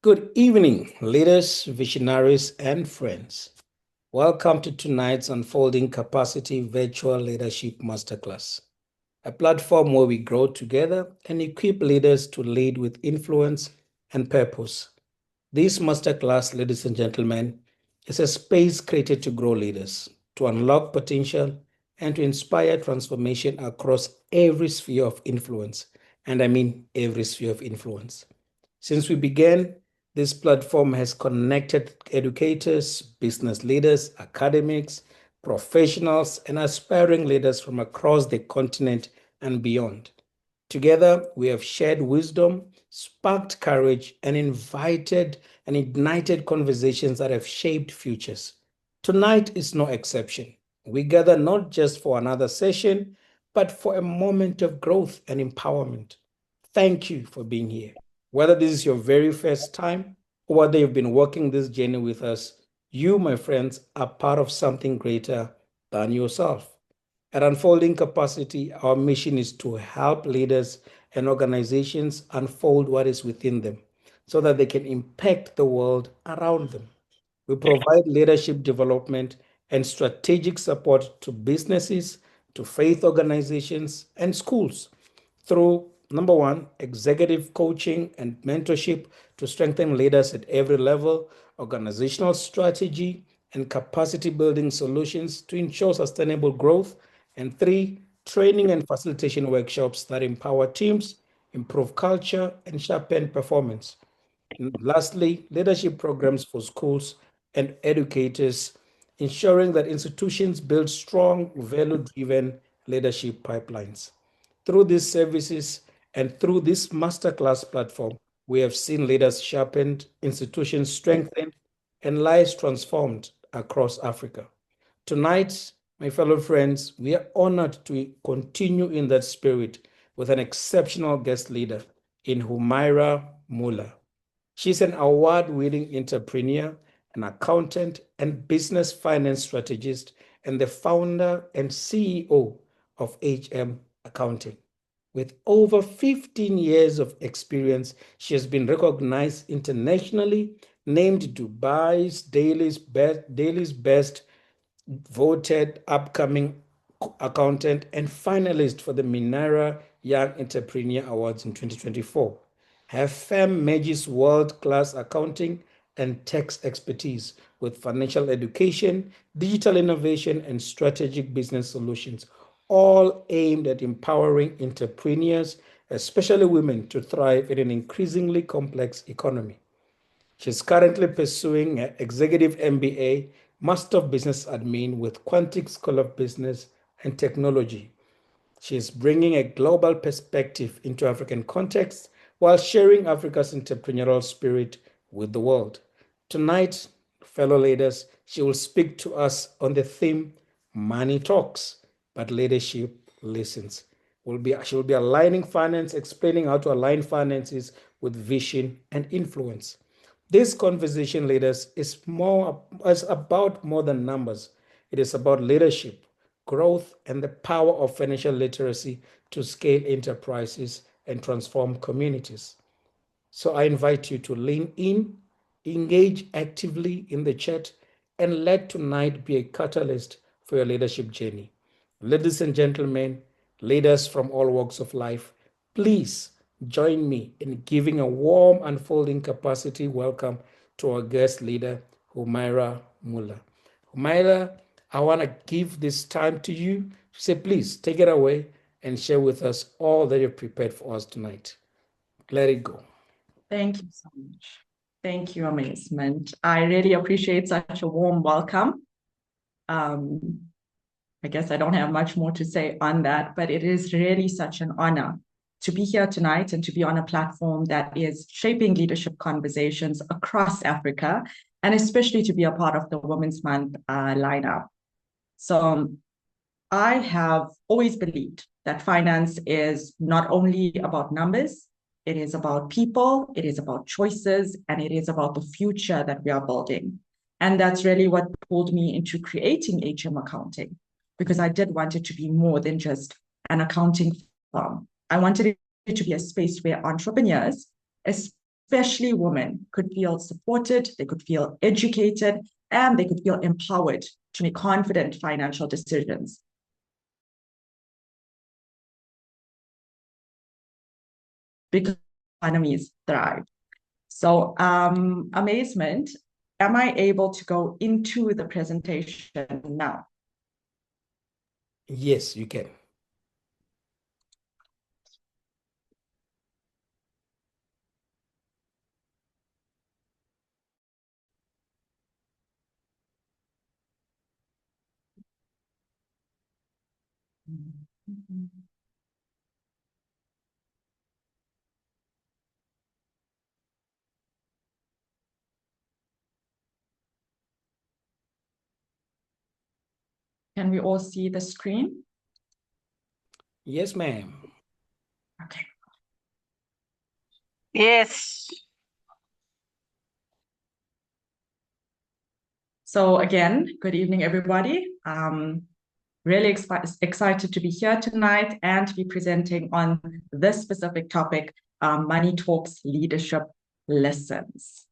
Good evening, leaders, visionaries, and friends. Welcome to tonight's Unfolding Capacity Virtual Leadership Masterclass, a platform where we grow together and equip leaders to lead with influence and purpose. This masterclass, ladies and gentlemen, is a space created to grow leaders, to unlock potential, and to inspire transformation across every sphere of influence. And I mean every sphere of influence. Since we began, this platform has connected educators, business leaders, academics, professionals, and aspiring leaders from across the continent and beyond. Together, we have shared wisdom, sparked courage, and invited and ignited conversations that have shaped futures. Tonight is no exception. We gather not just for another session, but for a moment of growth and empowerment. Thank you for being here. Whether this is your very first time or whether you've been walking this journey with us, you, my friends, are part of something greater than yourself. At Unfolding Capacity, our mission is to help leaders and organizations unfold what is within them so that they can impact the world around them. We provide leadership development and strategic support to businesses, to faith organizations, and schools through number one, executive coaching and mentorship to strengthen leaders at every level, organizational strategy and capacity building solutions to ensure sustainable growth, and three, training and facilitation workshops that empower teams, improve culture, and sharpen performance. And lastly, leadership programs for schools and educators, ensuring that institutions build strong, value-driven leadership pipelines. Through these services and through this masterclass platform, we have seen leaders sharpened, institutions strengthened, and lives transformed across Africa. Tonight, my fellow friends, we are honored to continue in that spirit with an exceptional guest leader in Humairaa Moola. She's an award-winning entrepreneur, an accountant, and business finance strategist, and the founder and CEO of HM Accounting. With over 15 years of experience, she has been recognized internationally, named Daily's best voted upcoming accountant, and finalist for the Minara Young Entrepreneur Awards in 2024. Her firm merges world-class accounting and tax expertise with financial education, digital innovation, and strategic business solutions, all aimed at empowering entrepreneurs, especially women, to thrive in an increasingly complex economy. She's currently pursuing an executive MBA, Master of Business Admin with Quantic School of Business and Technology. She is bringing a global perspective into African context while sharing Africa's entrepreneurial spirit with the world. Tonight, fellow leaders, she will speak to us on the theme Money Talks, but Leadership Listens. She will be aligning finance, explaining how to align finances with vision and influence. This conversation, leaders, is about more than numbers. It is about leadership, growth, and the power of financial literacy to scale enterprises and transform communities. So I invite you to lean in, engage actively in the chat, and let tonight be a catalyst for your leadership journey. Ladies and gentlemen, leaders from all walks of life, please join me in giving a warm unfolding capacity welcome to our guest leader, Humairaa Moola. Humairaa, I want to give this time to you. Say, please take it away and share with us all that you've prepared for us tonight. Let it go. Thank you so much. Thank you, Amazement. I really appreciate such a warm welcome. I guess I don't have much more to say on that, but it is really such an honor to be here tonight and to be on a platform that is shaping leadership conversations across Africa, and especially to be a part of the Women's Month lineup. So I have always believed that finance is not only about numbers, it is about people, it is about choices, and it is about the future that we are building. And that's really what pulled me into creating HM Accounting, because I did want it to be more than just an accounting firm. I wanted it to be a space where entrepreneurs, especially women, could feel supported, they could feel educated, and they could feel empowered to make confident financial decisions. Because economies thrive. So amazement, am I able to go into the presentation now? Yes, you can. Can we all see the screen? Yes, ma'am. Okay. Yes. So again, good evening, everybody. Really excited to be here tonight and to be presenting on this specific topic, Money Talks Leadership Lessons.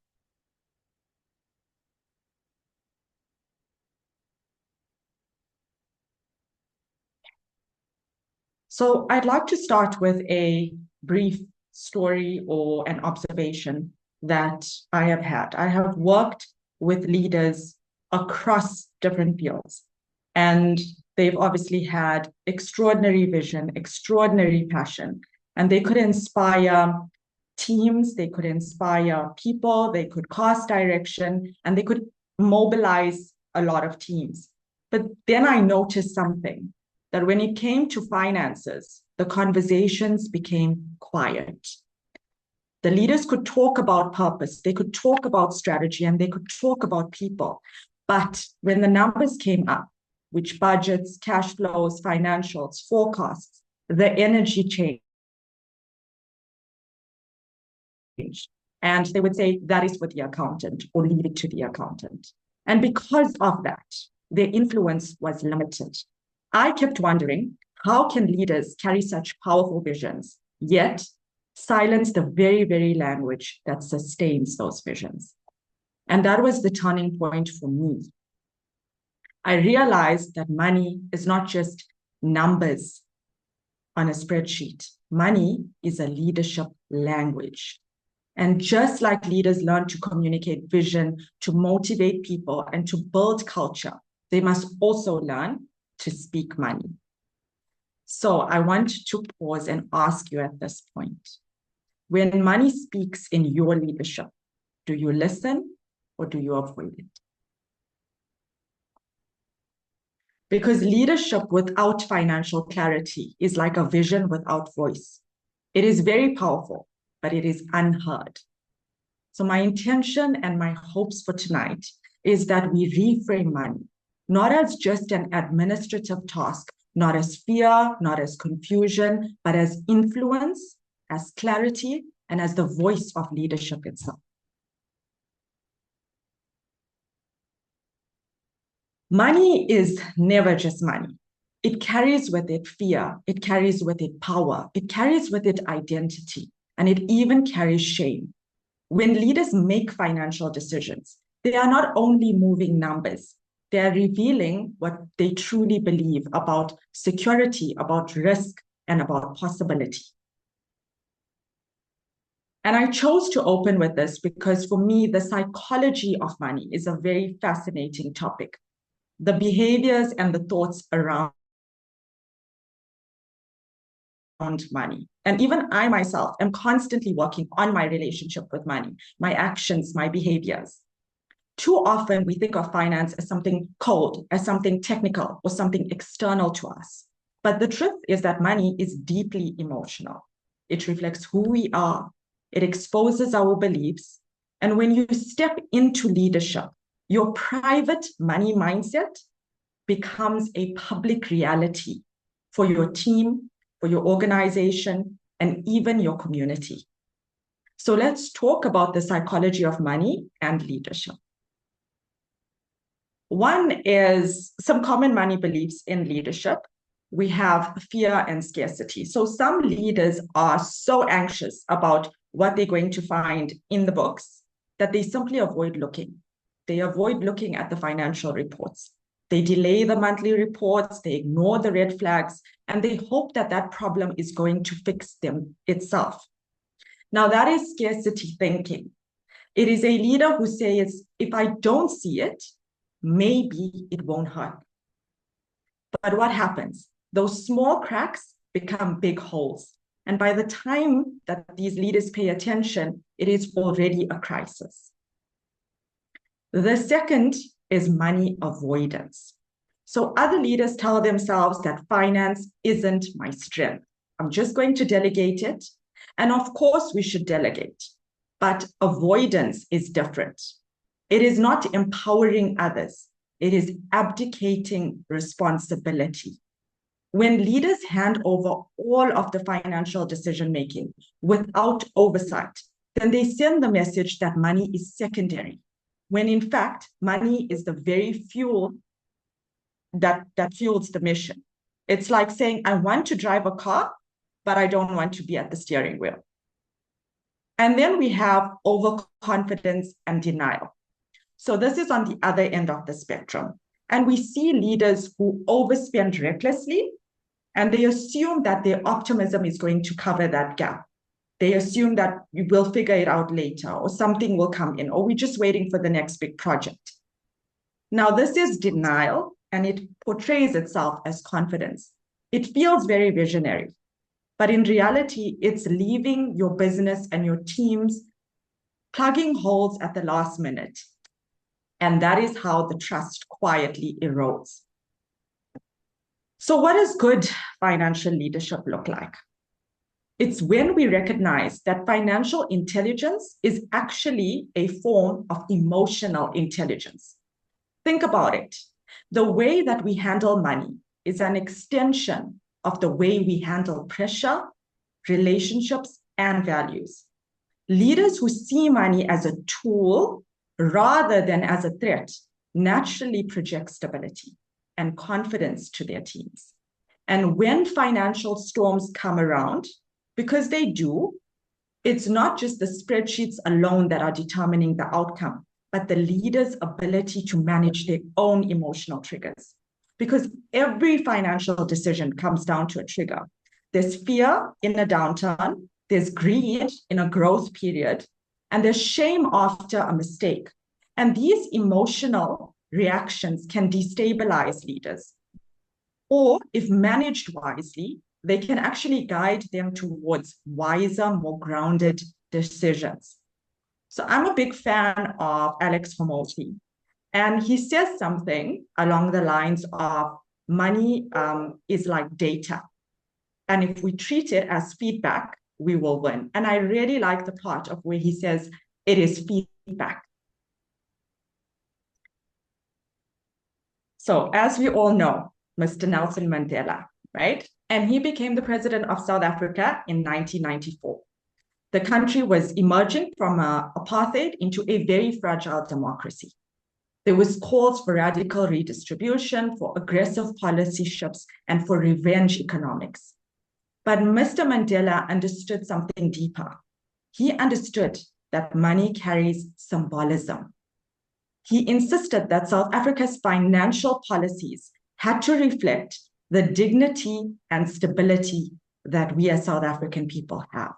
So I'd like to start with a brief story or an observation that I have had. I have worked with leaders across different fields, and they've obviously had extraordinary vision, extraordinary passion, and they could inspire teams, they could inspire people, they could cast direction, and they could mobilize a lot of teams. But then I noticed something, that when it came to finances, the conversations became quiet. The leaders could talk about purpose, they could talk about strategy, and they could talk about people. But when the numbers came up, which budgets, cash flows, financials, forecasts, the energy changed. And they would say, that is for the accountant, or leave it to the accountant. And because of that, their influence was limited. I kept wondering, how can leaders carry such powerful visions, yet silence the very, very language that sustains those visions? And that was the turning point for me. I realized that money is not just numbers on a spreadsheet. Money is a leadership language. And just like leaders learn to communicate vision, to motivate people, and to build culture, they must also learn to speak money. So I want to pause and ask you at this point, when money speaks in your leadership, do you listen or do you avoid it? Because leadership without financial clarity is like a vision without voice. It is very powerful, but it is unheard. So my intention and my hopes for tonight is that we reframe money, not as just an administrative task, not as fear, not as confusion, but as influence, as clarity, and as the voice of leadership itself. Money is never just money. It carries with it fear, it carries with it power, it carries with it identity, and it even carries shame. When leaders make financial decisions, they are not only moving numbers, they are revealing what they truly believe about security, about risk, and about possibility. And I chose to open with this because for me, the psychology of money is a very fascinating topic. The behaviors and the thoughts around money. And even I myself am constantly working on my relationship with money, my actions, my behaviors. Too often we think of finance as something cold, as something technical, or something external to us. But the truth is that money is deeply emotional. It reflects who we are. It exposes our beliefs. And when you step into leadership, your private money mindset becomes a public reality for your team, for your organization, and even your community. So let's talk about the psychology of money and leadership. One is some common money beliefs in leadership. We have fear and scarcity. So some leaders are so anxious about what they're going to find in the books, that they simply avoid looking. They avoid looking at the financial reports. They delay the monthly reports, they ignore the red flags, and they hope that that problem is going to fix them itself. Now, that is scarcity thinking. It is a leader who says, if I don't see it, maybe it won't hurt. But what happens? Those small cracks become big holes. And by the time that these leaders pay attention, it is already a crisis. The second is money avoidance. So other leaders tell themselves that finance isn't my strength. I'm just going to delegate it. And of course, we should delegate. But avoidance is different. It is not empowering others. It is abdicating responsibility. When leaders hand over all of the financial decision-making without oversight, then they send the message that money is secondary, when in fact, money is the very fuel that fuels the mission. It's like saying, I want to drive a car, but I don't want to be at the steering wheel. And then we have overconfidence and denial. So this is on the other end of the spectrum. And we see leaders who overspend recklessly, and they assume that their optimism is going to cover that gap. They assume that we will figure it out later, or something will come in, or we're just waiting for the next big project. Now, this is denial, and it portrays itself as confidence. It feels very visionary, but in reality, it's leaving your business and your teams plugging holes at the last minute. And that is how the trust quietly erodes. So what does good financial leadership look like? It's when we recognize that financial intelligence is actually a form of emotional intelligence. Think about it. The way that we handle money is an extension of the way we handle pressure, relationships, and values. Leaders who see money as a tool rather than as a threat naturally project stability and confidence to their teams. And when financial storms come around, because they do, it's not just the spreadsheets alone that are determining the outcome, but the leader's ability to manage their own emotional triggers. Because every financial decision comes down to a trigger. There's fear in a downturn, there's greed in a growth period, and there's shame after a mistake. And these emotional reactions can destabilize leaders. Or if managed wisely, they can actually guide them towards wiser, more grounded decisions. So I'm a big fan of Alex Hormozi, and he says something along the lines of money is like data. And if we treat it as feedback, we will win. And I really like the part of where he says it is feedback. So as we all know, Mr. Nelson Mandela, right? And he became the president of South Africa in 1994. The country was emerging from apartheid into a very fragile democracy. There was calls for radical redistribution, for aggressive policy shifts, and for revenge economics. But Mr. Mandela understood something deeper. He understood that money carries symbolism. He insisted that South Africa's financial policies had to reflect the dignity and stability that we as South African people have.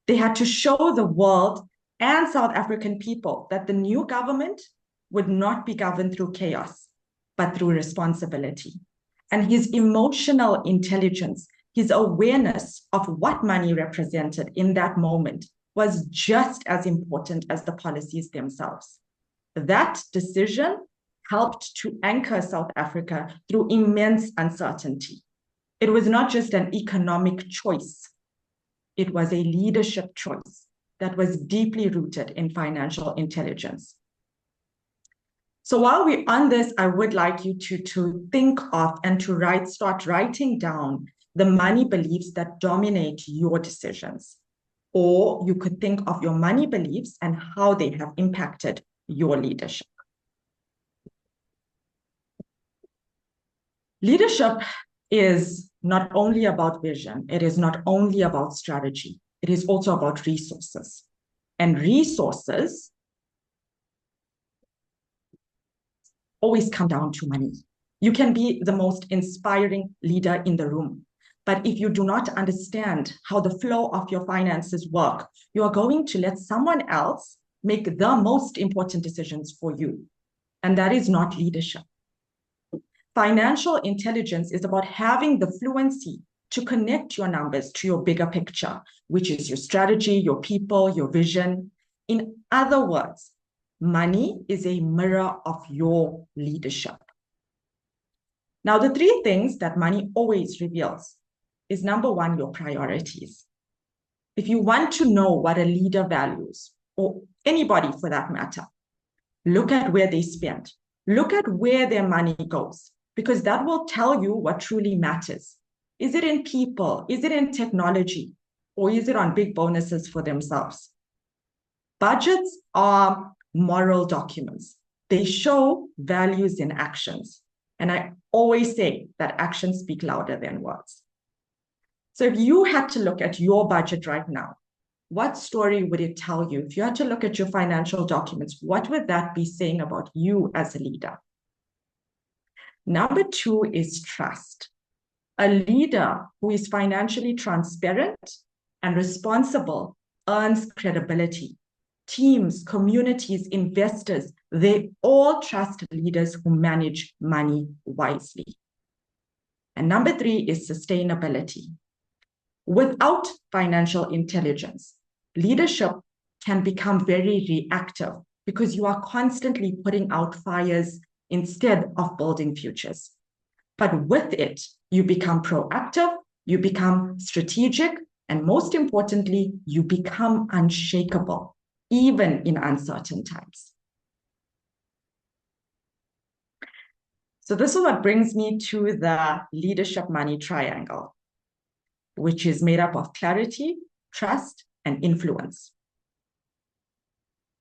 They had to show the world and South African people that the new government would not be governed through chaos, but through responsibility. And his emotional intelligence, his awareness of what money represented in that moment was just as important as the policies themselves. That decision helped to anchor South Africa through immense uncertainty. It was not just an economic choice. It was a leadership choice that was deeply rooted in financial intelligence. So while we're on this, I would like you to think of and to start writing down the money beliefs that dominate your decisions. Or you could think of your money beliefs and how they have impacted your leadership. Leadership is not only about vision, it is not only about strategy, it is also about resources. And resources always come down to money. You can be the most inspiring leader in the room, but if you do not understand how the flow of your finances work, you are going to let someone else make the most important decisions for you. And that is not leadership. Financial intelligence is about having the fluency to connect your numbers to your bigger picture, which is your strategy, your people, your vision. In other words, money is a mirror of your leadership. Now, the three things that money always reveals is number one, your priorities. If you want to know what a leader values, or anybody for that matter, look at where they spend. Look at where their money goes, because that will tell you what truly matters. Is it in people? Is it in technology? Or is it on big bonuses for themselves? Budgets are moral documents. They show values in actions. And I always say that actions speak louder than words. So if you had to look at your budget right now, what story would it tell you? If you had to look at your financial documents, what would that be saying about you as a leader? Number two is trust. A leader who is financially transparent and responsible earns credibility. Teams, communities, investors, they all trust leaders who manage money wisely. And number three is sustainability. Without financial intelligence, leadership can become very reactive because you are constantly putting out fires instead of building futures. But with it, you become proactive, you become strategic, and most importantly, you become unshakable, even in uncertain times. So this is what brings me to the leadership money triangle, which is made up of clarity, trust, and influence.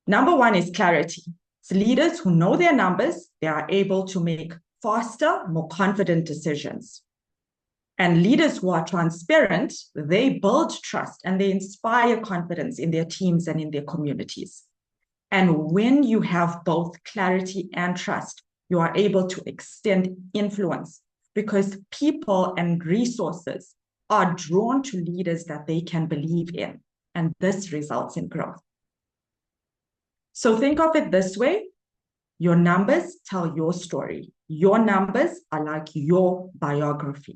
Number one is clarity. It's leaders who know their numbers, they are able to make faster, more confident decisions. And leaders who are transparent, they build trust and they inspire confidence in their teams and in their communities. And when you have both clarity and trust, you are able to extend influence because people and resources are drawn to leaders that they can believe in. And this results in growth. So think of it this way. Your numbers tell your story. Your numbers are like your biography.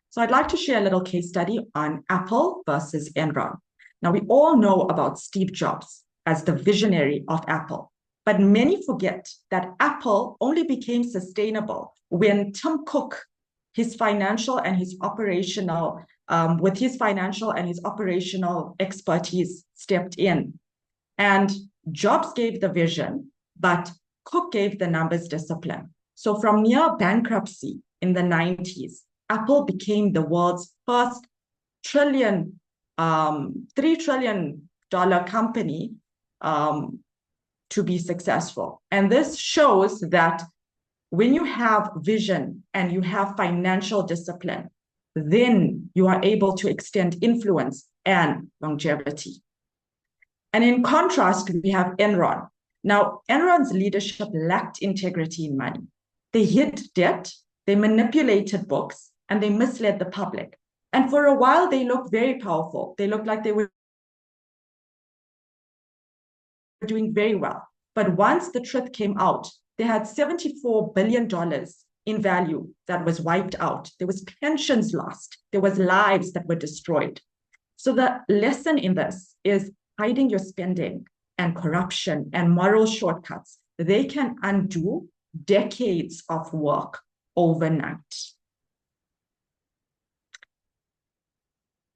So I'd like to share a little case study on Apple versus Enron. Now, we all know about Steve Jobs as the visionary of Apple, but many forget that Apple only became sustainable when Tim Cook, his financial and his operational, with his financial and his operational expertise stepped in. And Jobs gave the vision, but Cook gave the numbers discipline. So from near bankruptcy in the 90s, Apple became the world's first $3 trillion company to be successful. And this shows that when you have vision and you have financial discipline, then you are able to extend influence and longevity. And in contrast, we have Enron. Now, Enron's leadership lacked integrity in money. They hid debt, they manipulated books, and they misled the public. And for a while, they looked very powerful. They looked like they were doing very well. But once the truth came out, they had $74 billion in value that was wiped out. There was pensions lost. There was lives that were destroyed. So the lesson in this is hiding your spending and corruption and moral shortcuts. They can undo decades of work overnight.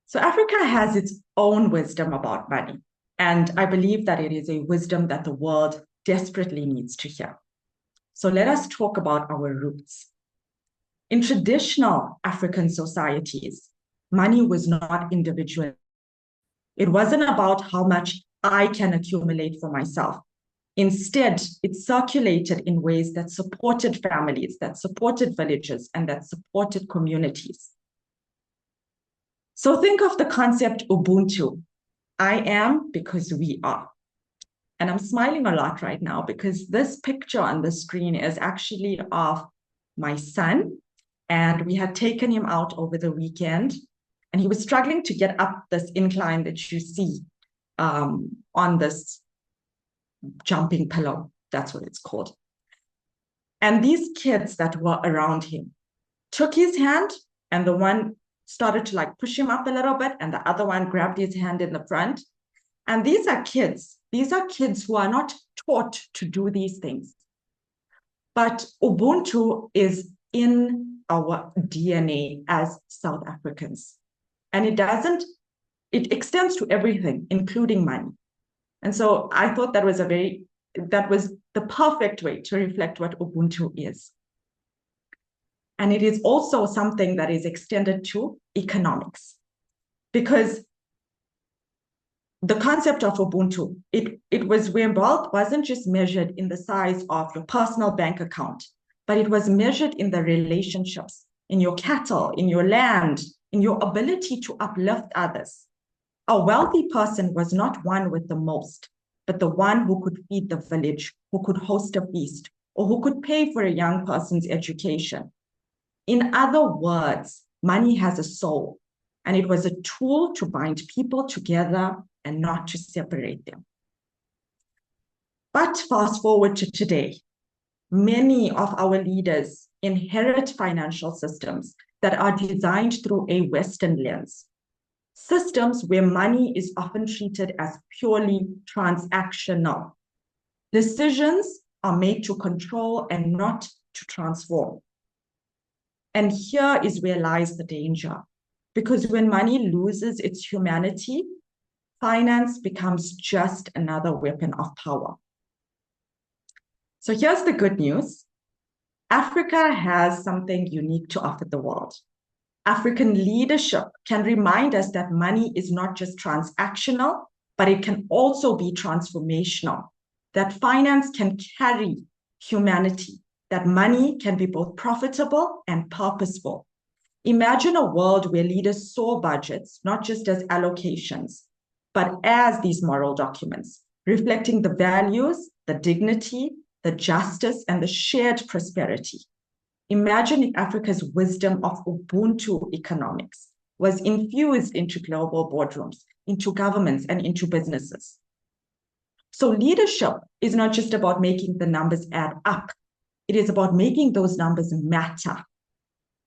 So Africa has its own wisdom about money. And I believe that it is a wisdom that the world desperately needs to hear. So let us talk about our roots. In traditional African societies, money was not individual. It wasn't about how much I can accumulate for myself. Instead, it circulated in ways that supported families, that supported villages, and that supported communities. So think of the concept Ubuntu. I am because we are. And I'm smiling a lot right now because this picture on the screen is actually of my son. And we had taken him out over the weekend. And he was struggling to get up this incline that you see on this jumping pillow. That's what it's called. And these kids that were around him took his hand, and the one started to like push him up a little bit, and the other one grabbed his hand in the front. And these are kids. These are kids who are not taught to do these things. But Ubuntu is in our DNA as South Africans. And it extends to everything, including money. And so I thought that was the perfect way to reflect what Ubuntu is. And it is also something that is extended to economics, because the concept of Ubuntu, it was where wealth wasn't just measured in the size of your personal bank account, but it was measured in the relationships, in your cattle, in your land, in your ability to uplift others. A wealthy person was not one with the most, but the one who could feed the village, who could host a feast, or who could pay for a young person's education. In other words, money has a soul, and it was a tool to bind people together and not to separate them. But fast forward to today, many of our leaders inherit financial systems that are designed through a Western lens. Systems where money is often treated as purely transactional. Decisions are made to control and not to transform. And here is where lies the danger, because when money loses its humanity, finance becomes just another weapon of power. So here's the good news. Africa has something unique to offer the world. African leadership can remind us that money is not just transactional, but it can also be transformational, that finance can carry humanity, that money can be both profitable and purposeful. Imagine a world where leaders saw budgets not just as allocations, but as these moral documents, reflecting the values, the dignity, the justice, and the shared prosperity. Imagine if Africa's wisdom of Ubuntu economics was infused into global boardrooms, into governments, and into businesses. So leadership is not just about making the numbers add up. It is about making those numbers matter.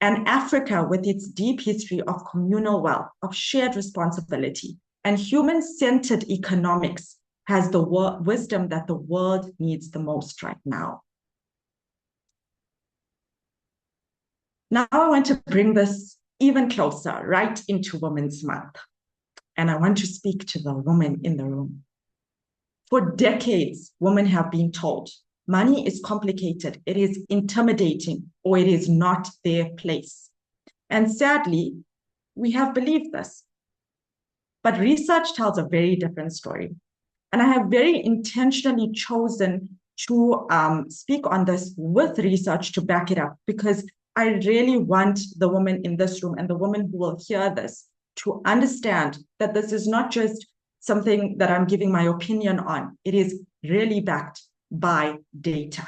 And Africa, with its deep history of communal wealth, of shared responsibility, and human-centered economics, has the wisdom that the world needs the most right now. Now I want to bring this even closer, right into Women's Month. And I want to speak to the women in the room. For decades, women have been told money is complicated, it is intimidating, or it is not their place. And sadly, we have believed this. But research tells a very different story. And I have very intentionally chosen to speak on this with research to back it up, because I really want the women in this room and the women who will hear this to understand that this is not just something that I'm giving my opinion on. It is really backed by data.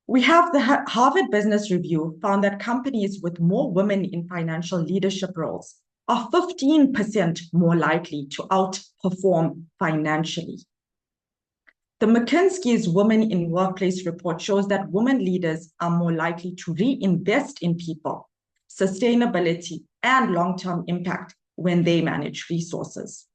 We have the Harvard Business Review found that companies with more women in financial leadership roles are 15% more likely to outperform financially. The McKinsey's Women in Workplace report shows that women leaders are more likely to reinvest in people, sustainability, and long-term impact when they manage resources.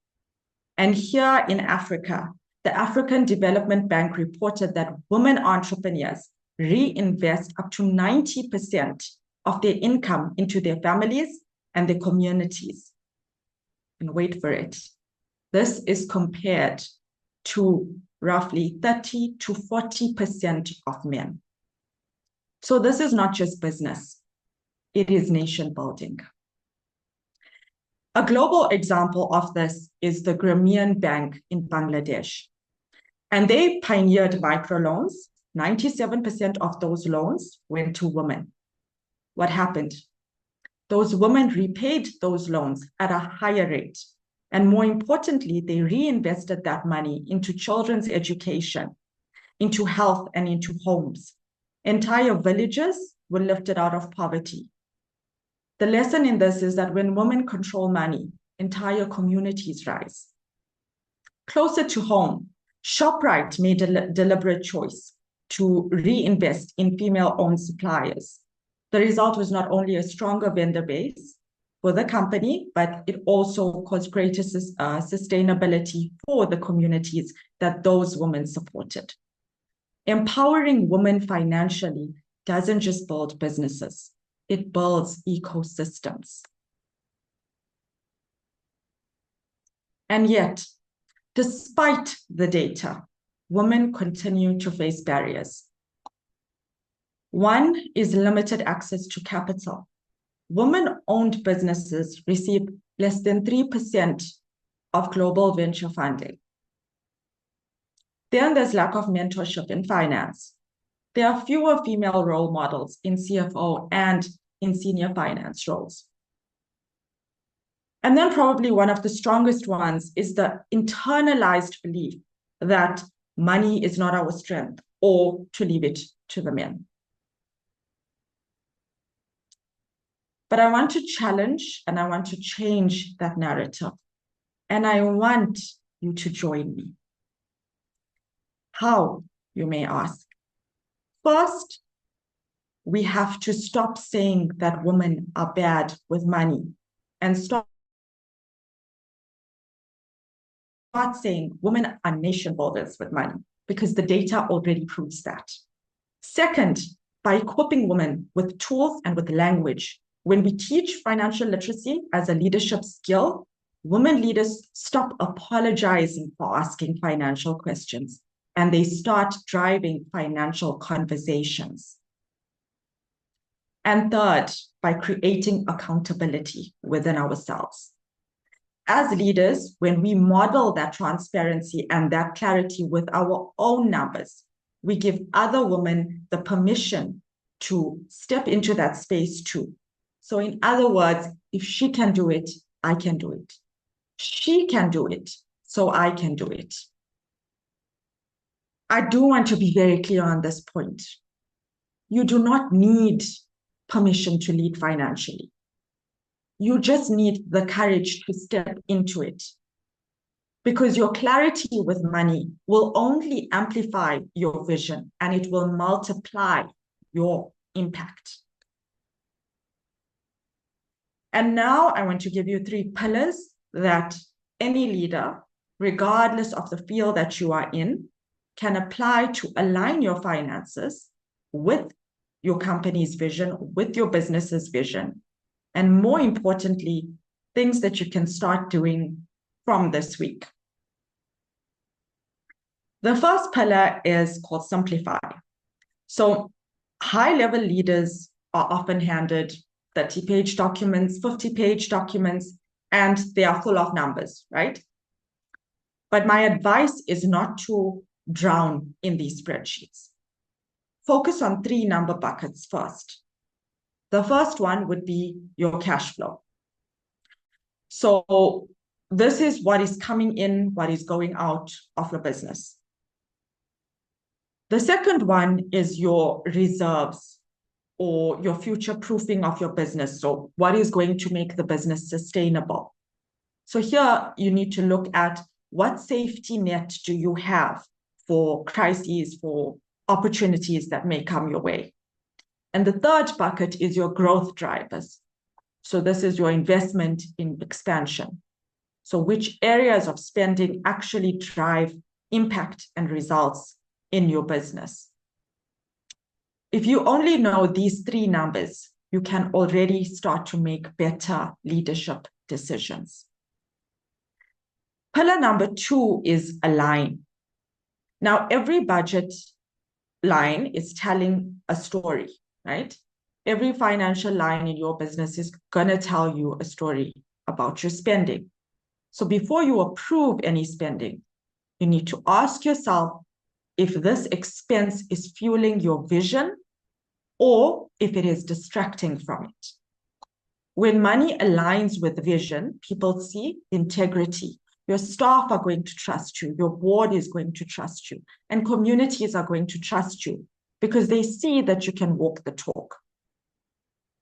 And here in Africa, the African Development Bank reported that women entrepreneurs reinvest up to 90% of their income into their families and their communities. And wait for it. This is compared to roughly 30 to 40% of men. So this is not just business, it is nation building. A global example of this is the Grameen Bank in Bangladesh. And they pioneered microloans. 97% of those loans went to women. What happened? Those women repaid those loans at a higher rate. And more importantly, they reinvested that money into children's education, into health, and into homes. Entire villages were lifted out of poverty. The lesson in this is that when women control money, entire communities rise. Closer to home, ShopRite made a deliberate choice to reinvest in female-owned suppliers. The result was not only a stronger vendor base for the company, but it also caused greater sustainability for the communities that those women supported. Empowering women financially doesn't just build businesses, it builds ecosystems. And yet, despite the data, women continue to face barriers. One is limited access to capital. Women-owned businesses receive less than 3% of global venture funding. Then there's lack of mentorship in finance. There are fewer female role models in CFO and in senior finance roles. And then probably one of the strongest ones is the internalized belief that money is not our strength, or to leave it to the men. But I want to challenge and I want to change that narrative. And I want you to join me. How, you may ask? First, we have to stop saying that women are bad with money and start saying women are nation builders with money, because the data already proves that. Second, by equipping women with tools and with language. When we teach financial literacy as a leadership skill, women leaders stop apologizing for asking financial questions and they start driving financial conversations. And third, by creating accountability within ourselves. As leaders, when we model that transparency and that clarity with our own numbers, we give other women the permission to step into that space too. So in other words, if she can do it, I can do it. She can do it, so I can do it. I do want to be very clear on this point. You do not need permission to lead financially. You just need the courage to step into it, because your clarity with money will only amplify your vision and it will multiply your impact. And now I want to give you 3 pillars that any leader, regardless of the field that you are in, can apply to align your finances with your company's vision, with your business's vision, and more importantly, things that you can start doing from this week. The first pillar is called simplify. So high-level leaders are often handed 30-page documents, 50-page documents, and they are full of numbers, right? But my advice is not to drown in these spreadsheets. Focus on 3 number buckets first. The first one would be your cash flow. So this is what is coming in, what is going out of your business. The second one is your reserves, or your future proofing of your business. So what is going to make the business sustainable? So here you need to look at what safety net do you have for crises, for opportunities that may come your way. And the third bucket is your growth drivers. So this is your investment in expansion. So which areas of spending actually drive impact and results in your business? If you only know these 3 numbers, you can already start to make better leadership decisions. Pillar number 2 is align. Now, every budget line is telling a story, right? Every financial line in your business is going to tell you a story about your spending. So before you approve any spending, You need to ask yourself if this expense is fueling your vision or if it is distracting from it. When money aligns with vision, people see integrity. Your staff are going to trust you, your board is going to trust you, and communities are going to trust you because they see that you can walk the talk.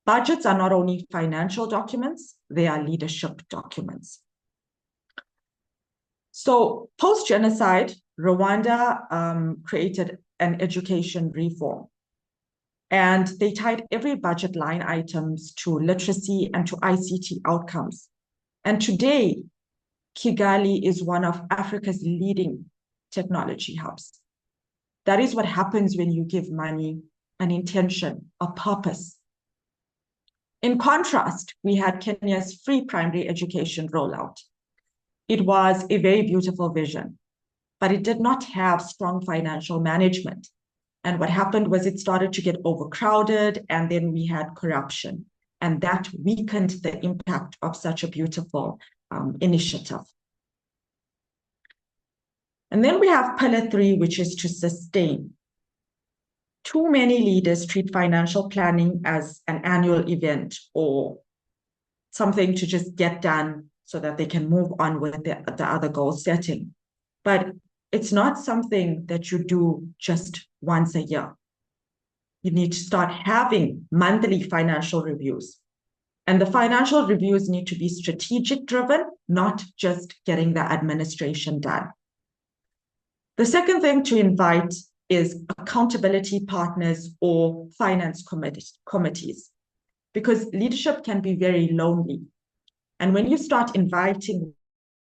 Budgets are not only financial documents, they are leadership documents. So post-genocide, Rwanda created an education reform. And they tied every budget line items to literacy and to ICT outcomes. And today, Kigali is one of Africa's leading technology hubs. That is what happens when you give money an intention, a purpose. In contrast, we had Kenya's free primary education rollout. It was a very beautiful vision, but it did not have strong financial management. And what happened was it started to get overcrowded, and then we had corruption. And that weakened the impact of such a beautiful initiative. And then we have pillar 3, which is to sustain. Too many leaders treat financial planning as an annual event or something to just get done so that they can move on with the other goal setting. But it's not something that you do just once a year. You need to start having monthly financial reviews. And the financial reviews need to be strategic driven, not just getting the administration done. The second thing to invite is accountability partners or finance committees, because leadership can be very lonely. And when you start inviting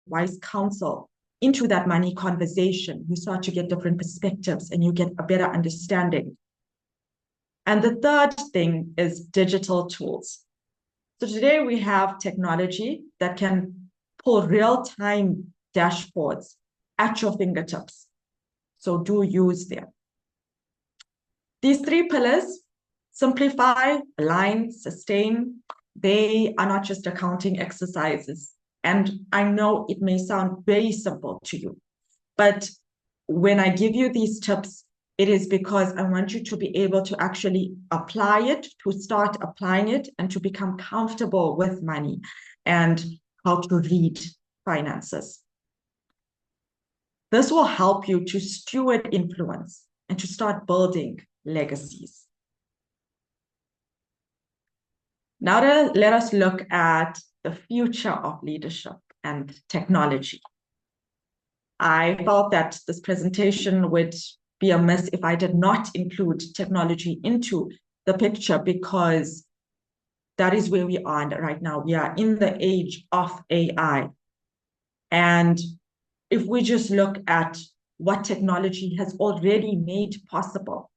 wise counsel into that money conversation, you start to get different perspectives and you get a better understanding. And the third thing is digital tools. So today we have technology that can pull real-time dashboards at your fingertips. So do use them. These 3 pillars, simplify, align, sustain, they are not just accounting exercises. And I know it may sound very simple to you, but when I give you these tips, it is because I want you to be able to actually apply it, to start applying it, and to become comfortable with money and how to read finances. This will help you to steward influence and to start building legacies. Now let us look at the future of leadership and technology. I felt that this presentation would be amiss if I did not include technology into the picture, because that is where we are right now. We are in the age of AI. And if we just look at what technology has already made possible,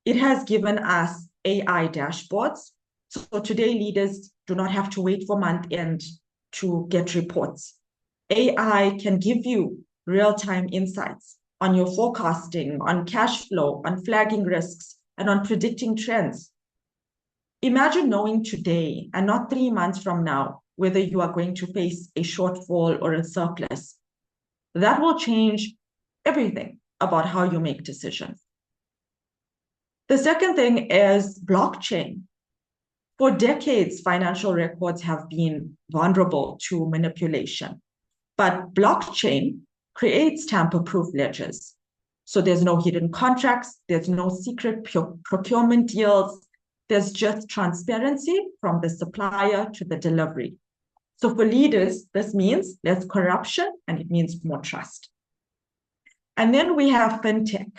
it has given us AI dashboards. So today, leaders do not have to wait for month end to get reports. AI can give you real-time insights on your forecasting, on cash flow, on flagging risks, and on predicting trends. Imagine knowing today and not 3 months from now whether you are going to face a shortfall or a surplus. That will change everything about how you make decisions. The second thing is blockchain. For decades, financial records have been vulnerable to manipulation, but blockchain creates tamper-proof ledgers. So there's no hidden contracts, there's no secret procurement deals, there's just transparency from the supplier to the delivery. So for leaders, this means less corruption and it means more trust. And then we have fintech.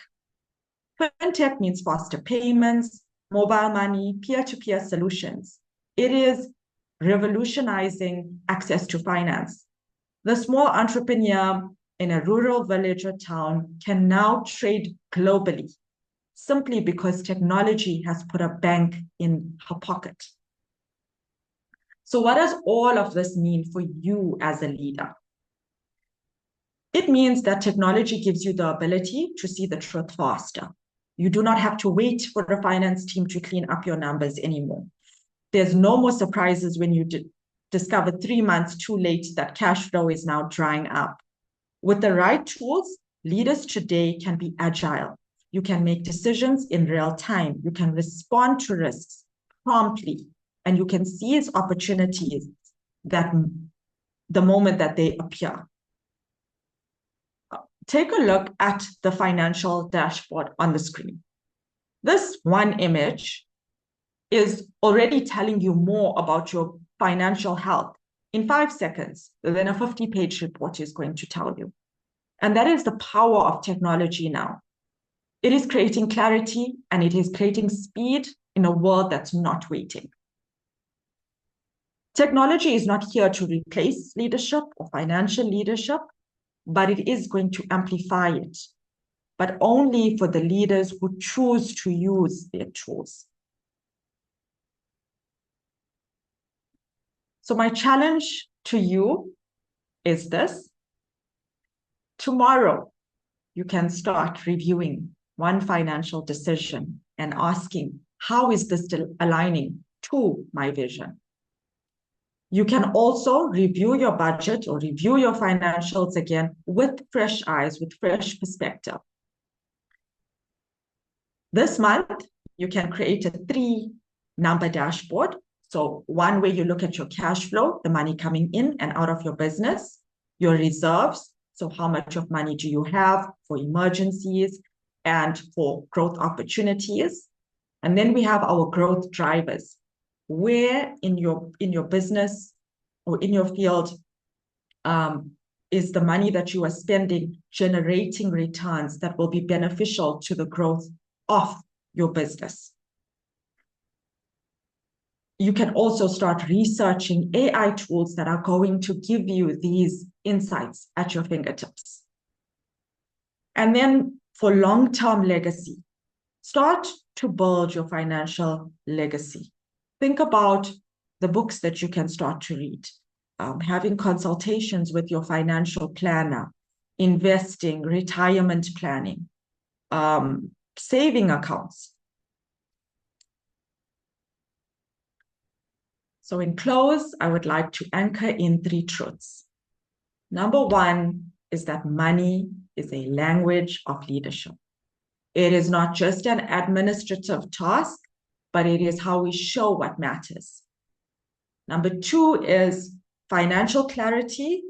Fintech means faster payments, mobile money, peer-to-peer solutions. It is revolutionizing access to finance. The small entrepreneur in a rural village or town can now trade globally simply because technology has put a bank in her pocket. So what does all of this mean for you as a leader? It means that technology gives you the ability to see the truth faster. You do not have to wait for a finance team to clean up your numbers anymore. There's no more surprises when you discover 3 months too late that cash flow is now drying up. With the right tools, leaders today can be agile. You can make decisions in real time. You can respond to risks promptly, and you can seize opportunities that the moment that they appear. Take a look at the financial dashboard on the screen. This one image is already telling you more about your financial health in 5 seconds than a 50-page report is going to tell you. And that is the power of technology now. It is creating clarity and it is creating speed in a world that's not waiting. Technology is not here to replace leadership or financial leadership, but it is going to amplify it, but only for the leaders who choose to use their tools. So my challenge to you is this. Tomorrow, you can start reviewing one financial decision and asking, how is this aligning to my vision? You can also review your budget or review your financials again with fresh eyes, with fresh perspective. This month, you can create a 3-number dashboard. So one way you look at your cash flow, the money coming in and out of your business, your reserves. So how much of money do you have for emergencies and for growth opportunities? And then we have our growth drivers. Where in your business or in your field is the money that you are spending generating returns that will be beneficial to the growth of your business? You can also start researching AI tools that are going to give you these insights at your fingertips. And then for long-term legacy, start to build your financial legacy. Think about the books that you can start to read, having consultations with your financial planner, investing, retirement planning, saving accounts. So in close, I would like to anchor in 3 truths. Number 1 is that money is a language of leadership. It is not just an administrative task, but it is how we show what matters. Number 2 is financial clarity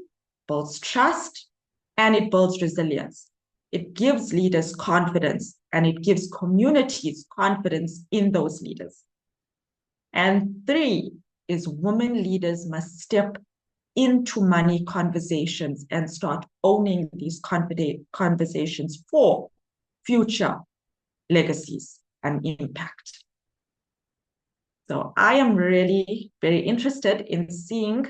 builds trust and it builds resilience. It gives leaders confidence and it gives communities confidence in those leaders. And 3 is women leaders must step into money conversations and start owning these conversations for future legacies and impact. So I am really very interested in seeing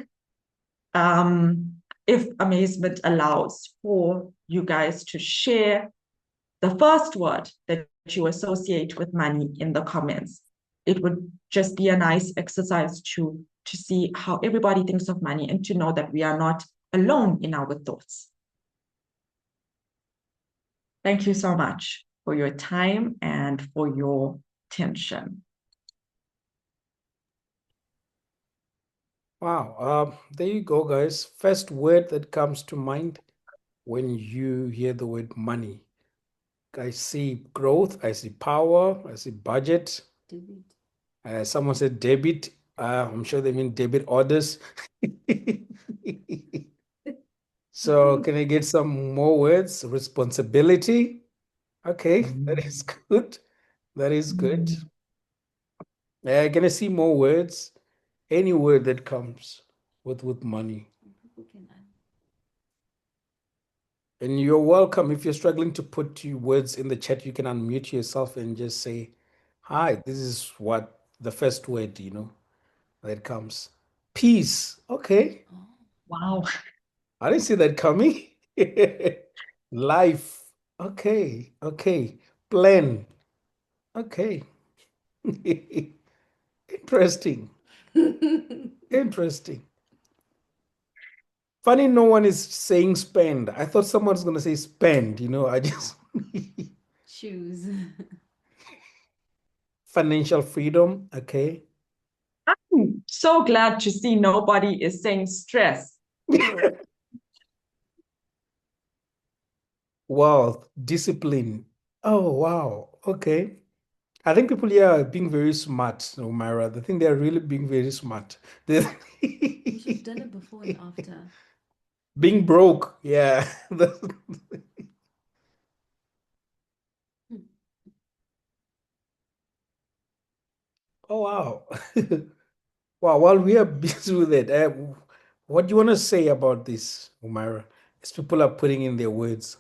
if Amazement allows for you guys to share the first word that you associate with money in the comments. It would just be a nice exercise to see how everybody thinks of money and to know that we are not alone in our thoughts. Thank you so much for your time and for your attention. Wow, there you go, guys. First word that comes to mind when you hear the word money. I see growth, I see power, I see budget. Someone said debit. I'm sure they mean debit orders. So can I get some more words? Responsibility. Okay, that is good. That is good. Can I see more words? Any word that comes with money. And you're welcome. If you're struggling to put your words in the chat, you can unmute yourself and just say, hi, this is what the first word, that comes. Peace. Okay. Wow. I didn't see that coming. Life. Okay. Okay. Plan. Okay. Interesting. Interesting. Funny, no one is saying spend. I thought someone's going to say spend, I just. Choose. Financial freedom. Okay. I'm so glad to see nobody is saying stress. Wow, discipline. Oh, wow. Okay. I think people here are being very smart, Humairaa. I think they are really being very smart. She's done it before and after. Being broke, yeah. Hmm. Oh, wow. Wow, while we are busy with it, what do you want to say about this, Humairaa? As people are putting in their words.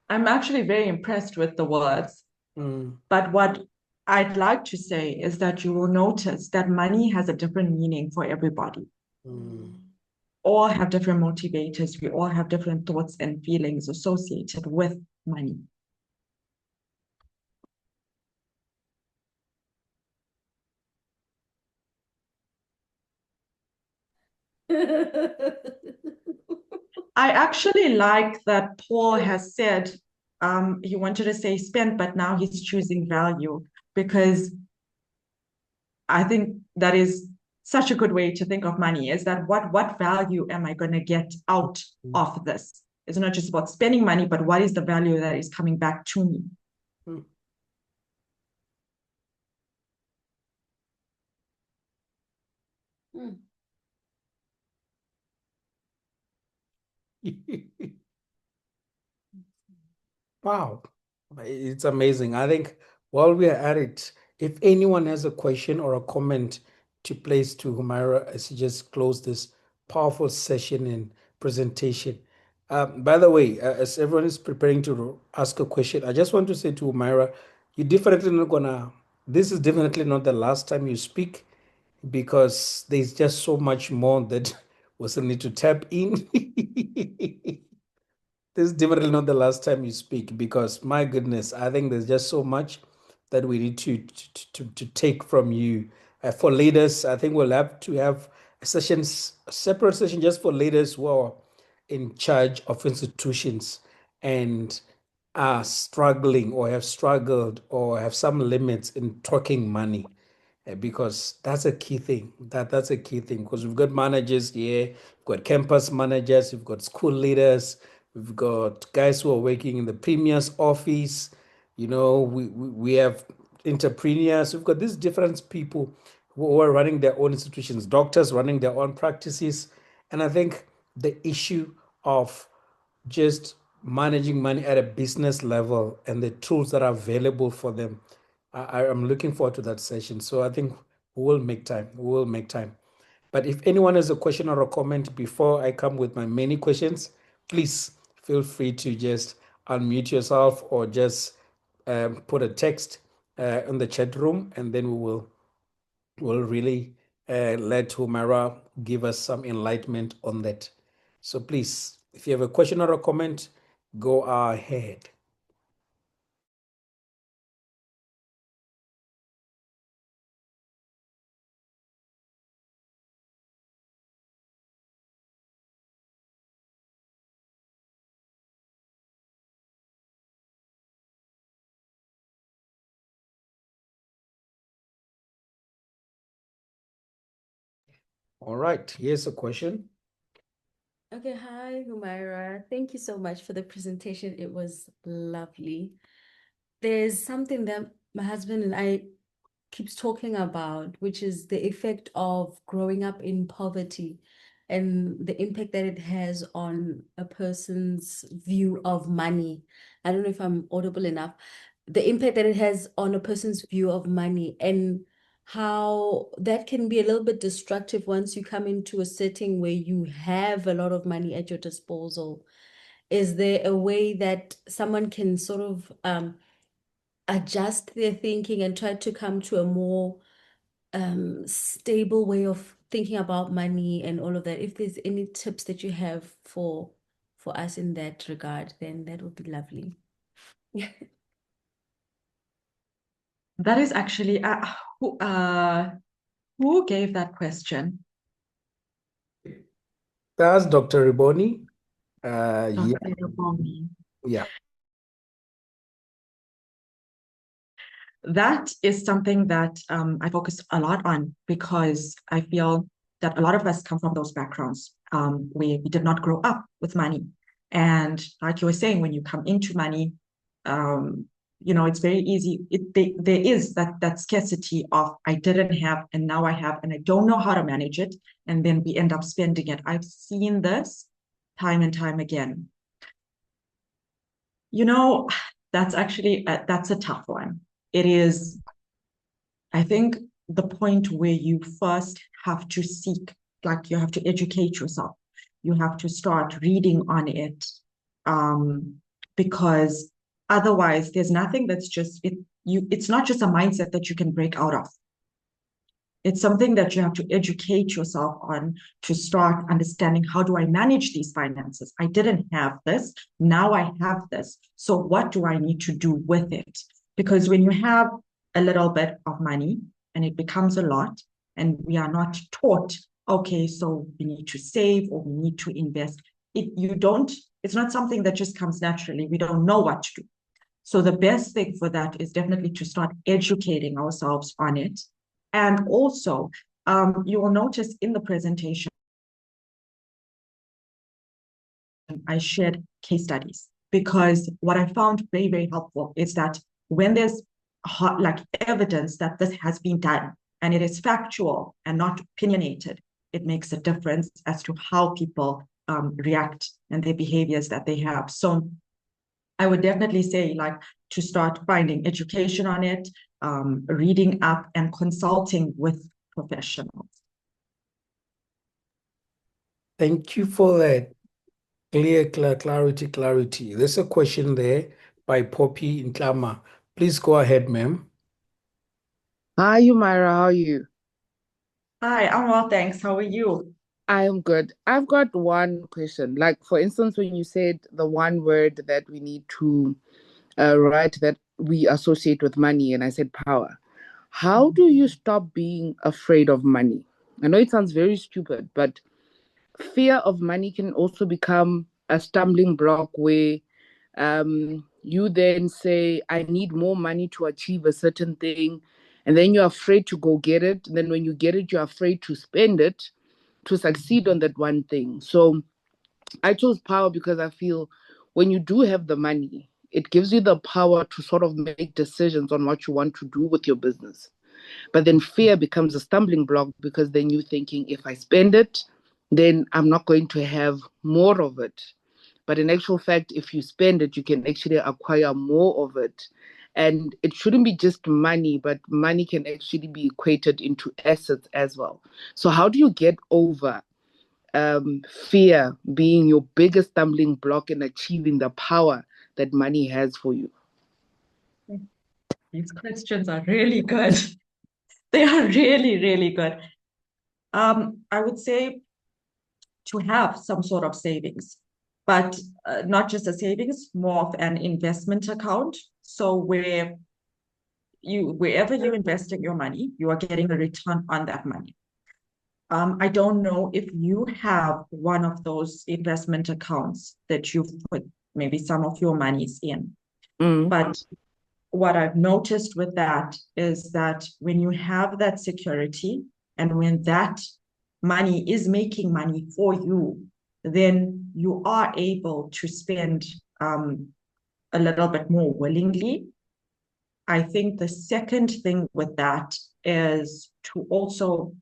I'm actually very impressed with the words, Mm, but what I'd like to say is that you will notice that money has a different meaning for everybody. mm. All have different motivators. We all have different thoughts and feelings associated with money. I actually like that Paul has said he wanted to say spend, but now he's choosing value, because I think that is such a good way to think of money, is that what value am I going to get out of this? It's not just about spending money, but what is the value that is coming back to me? Mm. Hmm. Wow, it's amazing. I think while we are at it, if anyone has a question or a comment to place to Humairaa, I suggest close this powerful session and presentation. By the way, as everyone is preparing to ask a question, I just want to say to Humairaa, you're definitely not gonna, this is definitely not the last time you speak because there's just so much more that we still need to tap in. This is definitely not the last time you speak because my goodness, I think there's just so much that we need to take from you. For leaders, I think we'll have to have a separate session just for leaders who are in charge of institutions and are struggling or have struggled or have some limits in talking money. Because that's a key thing. That's a key thing because we've got managers here, we've got campus managers, we've got school leaders, we've got guys who are working in the premier's office. We have entrepreneurs. We've got these different people who are running their own institutions, doctors running their own practices, and I think the issue of just managing money at a business level and the tools that are available for them. I'm looking forward to that session. So I think we will make time. We will make time. But if anyone has a question or a comment before I come with my many questions, please feel free to just unmute yourself or just put a text in the chat room, and then we'll really let Humairaa give us some enlightenment on that. So please, if you have a question or a comment, go ahead. All right, here's a question. Okay, hi, Humairaa. Thank you so much for the presentation. It was lovely. There's something that my husband and I keeps talking about, which is the effect of growing up in poverty and the impact that it has on a person's view of money. I don't know if I'm audible enough. The impact that it has on a person's view of money and how that can be a little bit destructive once you come into a setting where you have a lot of money at your disposal. Is there a way that someone can sort of adjust their thinking and try to come to a more stable way of thinking about money and all of that? If there's any tips that you have for us in that regard, then that would be lovely. That is actually who gave that question? That's Dr. Riboni. Yeah, Dr. Yobomi. yeah. That is something that I focus a lot on because I feel that a lot of us come from those backgrounds where we did not grow up with money. And like you were saying, when you come into money, it's very easy. There is that scarcity of I didn't have and now I have and I don't know how to manage it. And then we end up spending it. I've seen this time and time again. That's actually, that's a tough one. It is, I think, the point where you first have to seek, like you have to educate yourself. You have to start reading on it, because otherwise there's nothing that's just, it's not just a mindset that you can break out of. It's something that you have to educate yourself on to start understanding, how do I manage these finances? I didn't have this, now I have this. So what do I need to do with it? Because when you have a little bit of money and it becomes a lot, and we are not taught, okay, so we need to save or we need to invest. It's not something that just comes naturally. We don't know what to do. So the best thing for that is definitely to start educating ourselves on it. And also, you will notice in the presentation, I shared case studies, because what I found very, very helpful is that when there's evidence that this has been done and it is factual and not opinionated, it makes a difference as to how people react and their behaviors that they have. So I would definitely say, to start finding education on it, reading up and consulting with professionals. Thank you for that. Clarity. There's a question there by Poppy Ntlama. Please go ahead, ma'am. Hi, Humairaa, how are you? Hi, I'm well, thanks. How are you? I am good. I've got one question. Like, for instance, when you said the one word that we need to write that we associate with money, and I said power. How do you stop being afraid of money? I know it sounds very stupid, but fear of money can also become a stumbling block where you then say, I need more money to achieve a certain thing. And then you're afraid to go get it. And then when you get it, you're afraid to spend it to succeed on that one thing. So I chose power because I feel when you do have the money, it gives you the power to sort of make decisions on what you want to do with your business. But then fear becomes a stumbling block, because then you're thinking, if I spend it, then I'm not going to have more of it. But in actual fact, if you spend it, you can actually acquire more of it. And it shouldn't be just money, but money can actually be equated into assets as well. So how do you get over fear being your biggest stumbling block in achieving the power that money has for you? These questions are really good. They are really, really good. I would say to have some sort of savings, but not just a savings, more of an investment account. So wherever you're investing your money, you are getting a return on that money. I don't know if you have one of those investment accounts that you've put maybe some of your monies in. But what I've noticed with that is that when you have that security and when that money is making money for you, then you are able to spend a little bit more willingly. I think the second thing with that is to also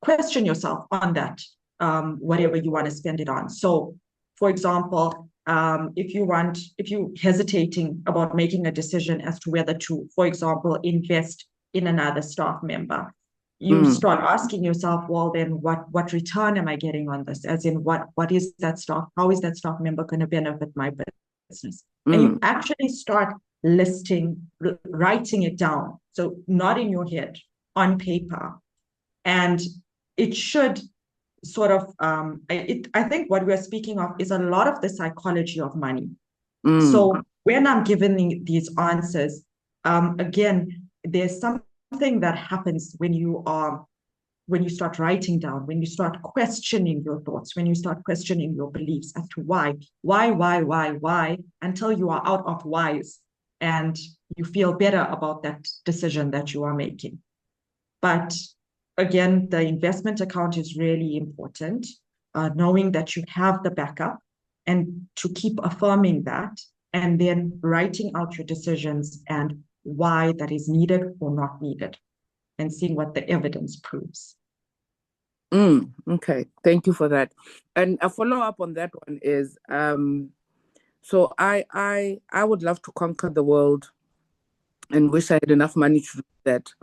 question yourself on that, whatever you want to spend it on. So, for example, if you're hesitating about making a decision as to whether to, for example, invest in another staff member, you start asking yourself, well, then what return am I getting on this? As in, what is that staff? How is that staff member going to benefit my business? And you actually start writing it down. So not in your head, on paper. And it should sort of, I think what we're speaking of is a lot of the psychology of money. So when I'm giving these answers, again, there's something that happens when you start writing down, when you start questioning your thoughts, when you start questioning your beliefs as to why, until you are out of whys and you feel better about that decision that you are making. But again, the investment account is really important, knowing that you have the backup. and to keep affirming that, and then writing out your decisions and why that is needed or not needed, and seeing what the evidence proves. Okay, thank you for that. And a follow-up on that one is, so I would love to conquer the world and wish I had enough money to do that.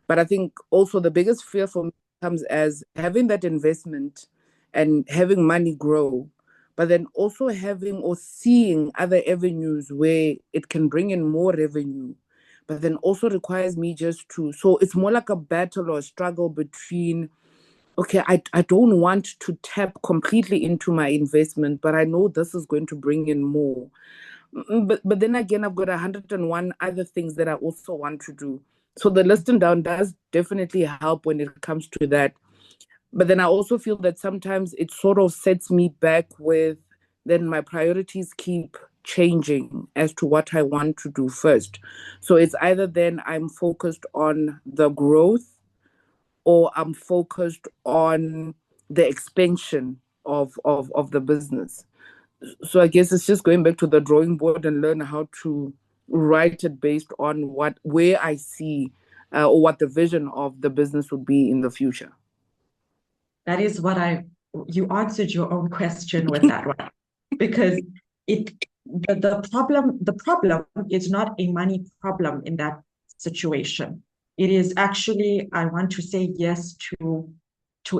But I think also the biggest fear for me comes as having that investment and having money grow, but then also having or seeing other avenues where it can bring in more revenue, but then also requires me just to, so it's more like a battle or a struggle between, okay, I don't want to tap completely into my investment, but I know this is going to bring in more. But then again, I've got 101 other things that I also want to do. So the listing down does definitely help when it comes to that. But then I also feel that sometimes it sort of sets me back with then my priorities keep changing as to what I want to do first. So it's either then I'm focused on the growth or I'm focused on the expansion of the business. So I guess it's just going back to the drawing board and learn how to write it based on where I see or what the vision of the business would be in the future. That is what you answered your own question with that one, because the problem is not a money problem in that situation. It is actually, I want to say yes to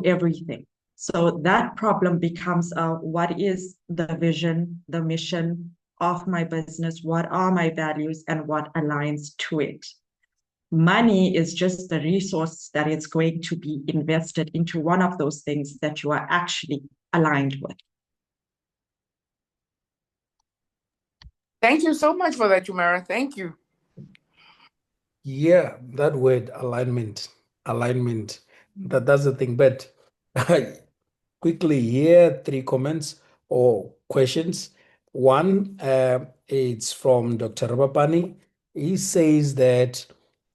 everything. So that problem becomes what is the vision, the mission of my business? What are my values and what aligns to it? Money is just the resource that is going to be invested into one of those things that you are actually aligned with. Thank you so much for that, Humairaa. Thank you. Yeah, that word alignment, that's the thing. But quickly here, 3 comments or questions. One, it's from Dr. Rabapani. He says that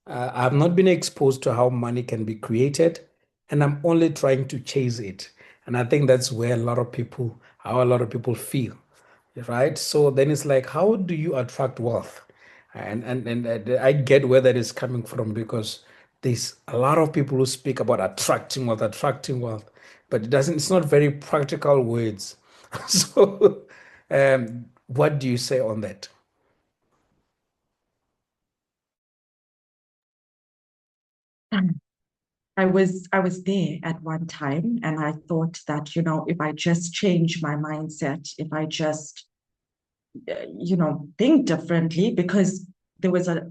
I've not been exposed to how money can be created, and I'm only trying to chase it. And I think that's where how a lot of people feel, right? So then it's like, how do you attract wealth? And I get where that is coming from, because there's a lot of people who speak about attracting wealth, but it's not very practical words. So, what do you say on that? I was there at one time, and I thought that, if I just change my mindset, if I just think differently, because there was a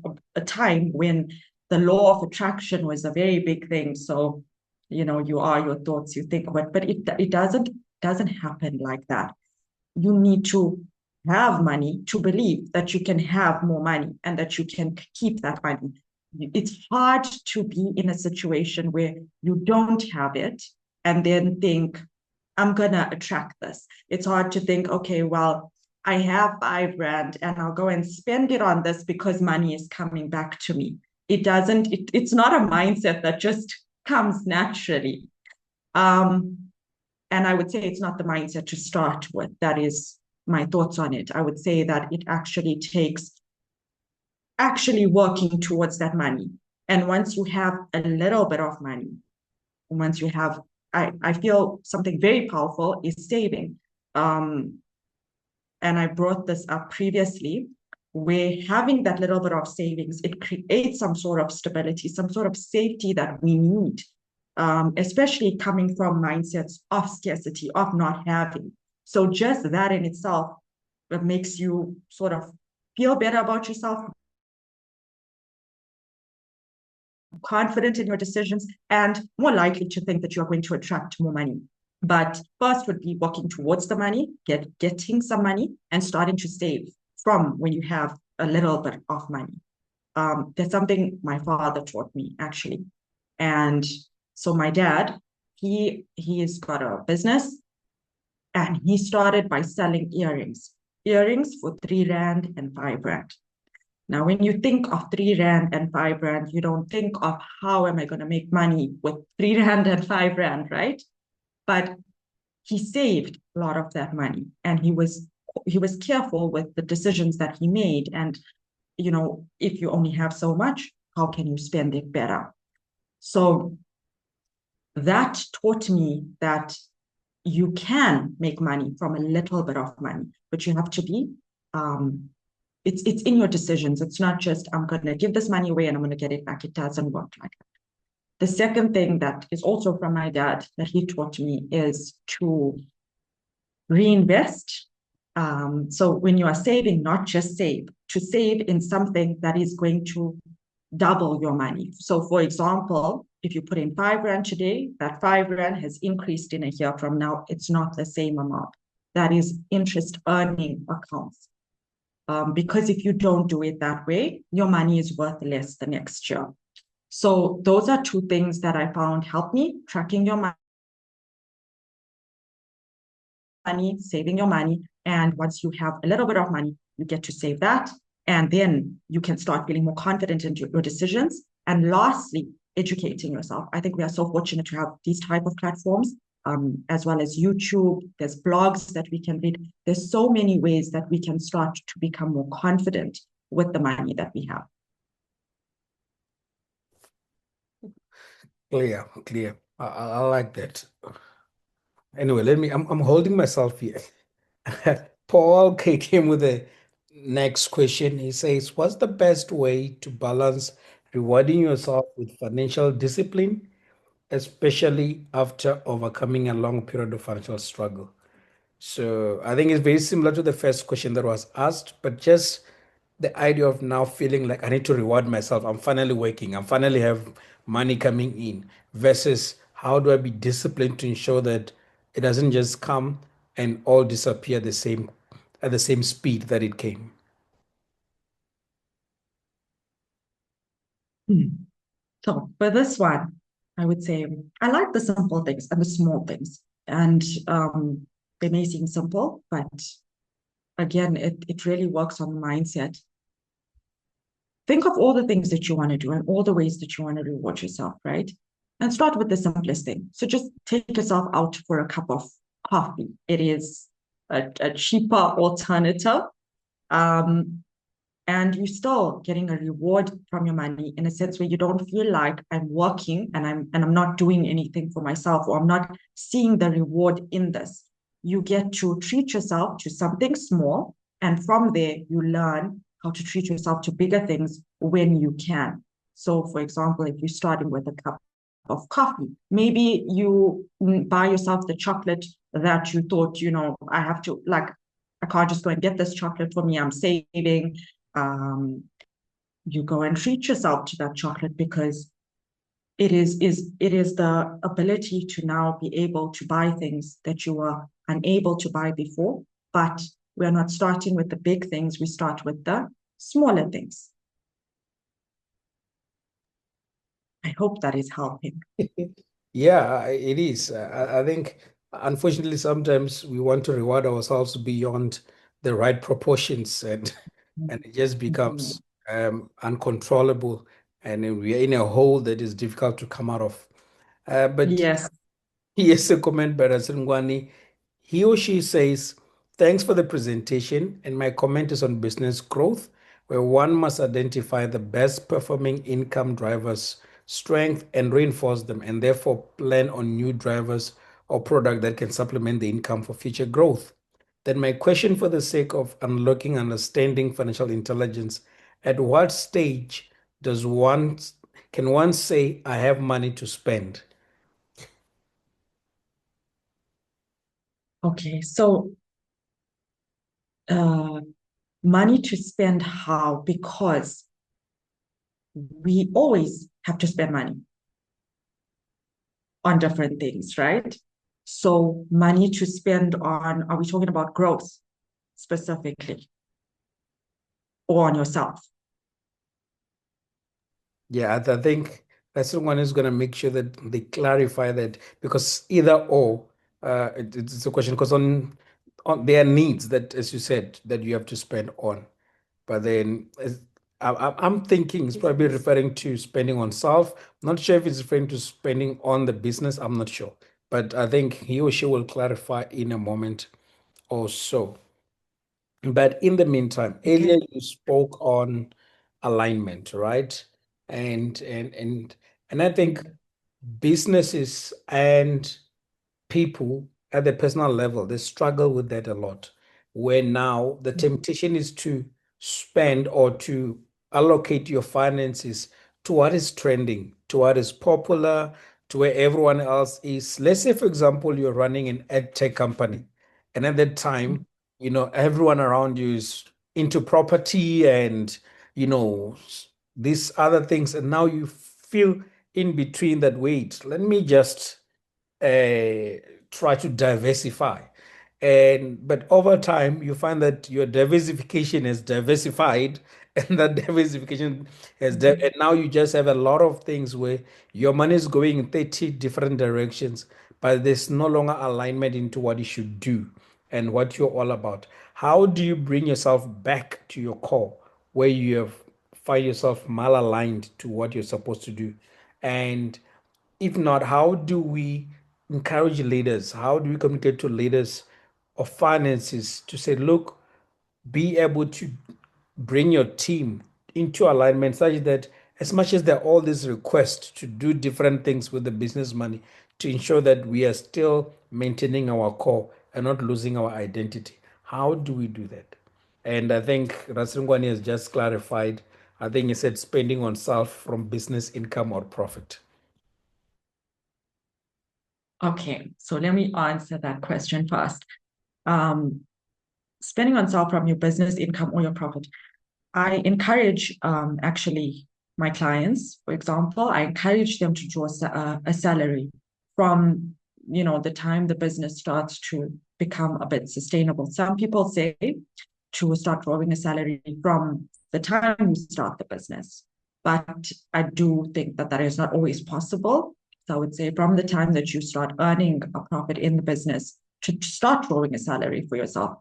time when the law of attraction was a very big thing. So, you are your thoughts, you think what, but it doesn't happen like that. You need to have money to believe that you can have more money and that you can keep that money. It's hard to be in a situation where you don't have it and then think, I'm gonna attract this. It's hard to think, okay, well, I have R5 and I'll go and spend it on this because money is coming back to me. It's not a mindset that just comes naturally. And I would say it's not the mindset to start with. That is my thoughts on it. I would say that it actually takes actually working towards that money. And once you have a little bit of money, once you have, I feel something very powerful is saving. And I brought this up previously, where having that little bit of savings, it creates some sort of stability, some sort of safety that we need, especially coming from mindsets of scarcity, of not having. So just that in itself, it makes you sort of feel better about yourself, confident in your decisions, and more likely to think that you're going to attract more money. But first would be working towards the money, getting some money, and starting to save from when you have a little bit of money. There's something my father taught me, actually. And so my dad, he's got a business, and he started by selling earrings for 3 Rand and 5 Rand. Now, when you think of 3 Rand and 5 Rand, you don't think of how am I going to make money with 3 Rand and 5 Rand, right? But he saved a lot of that money, and he was careful with the decisions that he made. And if you only have so much, how can you spend it better? So that taught me that you can make money from a little bit of money, but you have to be it's in your decisions. It's not just, I'm going to give this money away and I'm going to get it back. It doesn't work like that. The second thing that is also from my dad that he taught me is to reinvest. So when you are saving, not just save, to save in something that is going to double your money. So for example, if you put in 5 Rand today, that 5 Rand has increased in a year from now. It's not the same amount. That is interest earning accounts. Because if you don't do it that way, your money is worth less the next year. So those are 2 things that I found help me: tracking your money, saving your money. And once you have a little bit of money, you get to save that. And then you can start feeling more confident in your decisions. And lastly, educating yourself. I think we are so fortunate to have these type of platforms, as well as YouTube. There's blogs that we can read. There's so many ways that we can start to become more confident with the money that we have. Clear. I like that. Anyway, I'm holding myself here. Paul came with the next question. He says, what's the best way to balance rewarding yourself with financial discipline, especially after overcoming a long period of financial struggle? So I think it's very similar to the first question that was asked, but just the idea of now feeling like I need to reward myself. I'm finally working. I'm finally have money coming in versus how do I be disciplined to ensure that it doesn't just come and all disappear at the same speed that it came. So for this one, I would say I like the simple things and the small things. And they may seem simple, but again, it really works on mindset. Think of all the things that you want to do and all the ways that you want to reward yourself, right? And start with the simplest thing. So just take yourself out for a cup of coffee. It is a cheaper alternative. And you're still getting a reward from your money in a sense where you don't feel like I'm working and I'm not doing anything for myself, or I'm not seeing the reward in this. You get to treat yourself to something small, and from there you learn how to treat yourself to bigger things when you can. So for example, if you're starting with a cup of coffee, maybe you buy yourself the chocolate that you thought, I have to, like, I can't just go and get this chocolate for me, I'm saving. You go and treat yourself to that chocolate because it is the ability to now be able to buy things that you were unable to buy before. But we're not starting with the big things, we start with the smaller things. I hope that is helping. Yeah, it is. I think, unfortunately, sometimes we want to reward ourselves beyond the right proportions, and it just becomes uncontrollable, and then we are in a hole that is difficult to come out of. But Yes. here's a comment by Rasengwani. He or she says, thanks for the presentation, and my comment is on business growth, where one must identify the best performing income drivers, strength, and reinforce them, and therefore plan on new drivers or product that can supplement the income for future growth. Then my question, for the sake of unlocking understanding financial intelligence, at what stage can one say I have money to spend? Okay, so money to spend how? Because we always have to spend money on different things, right? So money to spend on, are we talking about growth specifically, or on yourself? Yeah, I think that's the one is going to make sure that they clarify that, because either or, it's a question, because on their needs that, as you said, that you have to spend on. But then I'm thinking it's probably referring to spending on self. Not sure if it's referring to spending on the business. I'm not sure. but I think he or she will clarify in a moment or so. But in the meantime, earlier you spoke on alignment, right? And I think businesses and people at the personal level, they struggle with that a lot, where now the temptation is to spend or to allocate your finances to what is trending, to what is popular, to where everyone else is. Let's say, for example, you're running an ed tech company, and at that time, everyone around you is into property and, these other things. And now you feel in between that, wait, let me just try to diversify. But over time, you find that your diversification is diversified, and that diversification and now you just have a lot of things where your money is going in 30 different directions, but there's no longer alignment into what you should do and what you're all about. How do you bring yourself back to your core where you have find yourself malaligned to what you're supposed to do? And if not, how do we encourage leaders? How do we communicate to leaders of finances to say, look, be able to bring your team into alignment such that as much as there are all these requests to do different things with the business money, to ensure that we are still maintaining our core and not losing our identity? How do we do that? And I think Rasringwani has just clarified. I think he said spending on self from business income or profit. Okay, so let me answer that question first. Spending on self from your business income or your profit. I encourage actually my clients, for example, I encourage them to draw a salary from the time the business starts to become a bit sustainable. Some people say to start drawing a salary from the time you start the business, but I do think that is not always possible. So I would say from the time that you start earning a profit in the business to start drawing a salary for yourself.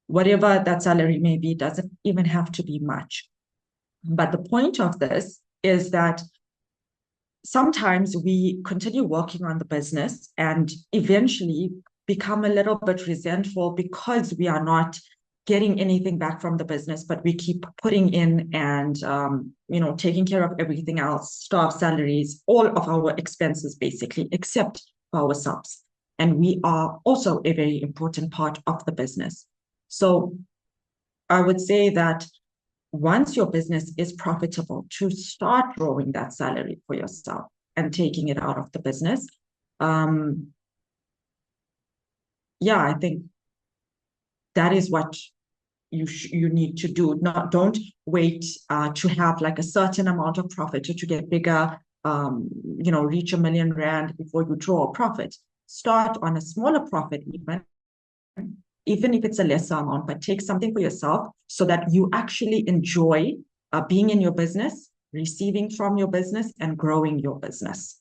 Whatever that salary may be, doesn't even have to be much. But the point of this is that sometimes we continue working on the business and eventually become a little bit resentful because we are not getting anything back from the business, but we keep putting in and taking care of everything else, staff salaries, all of our expenses basically, except for ourselves. And we are also a very important part of the business. So I would say that once your business is profitable, to start drawing that salary for yourself and taking it out of the business. I think that is what you need to do. Don't wait to have like a certain amount of profit to get bigger, reach R1 million before you draw a profit. Start on a smaller profit even if it's a lesser amount, but take something for yourself so that you actually enjoy being in your business, receiving from your business, and growing your business.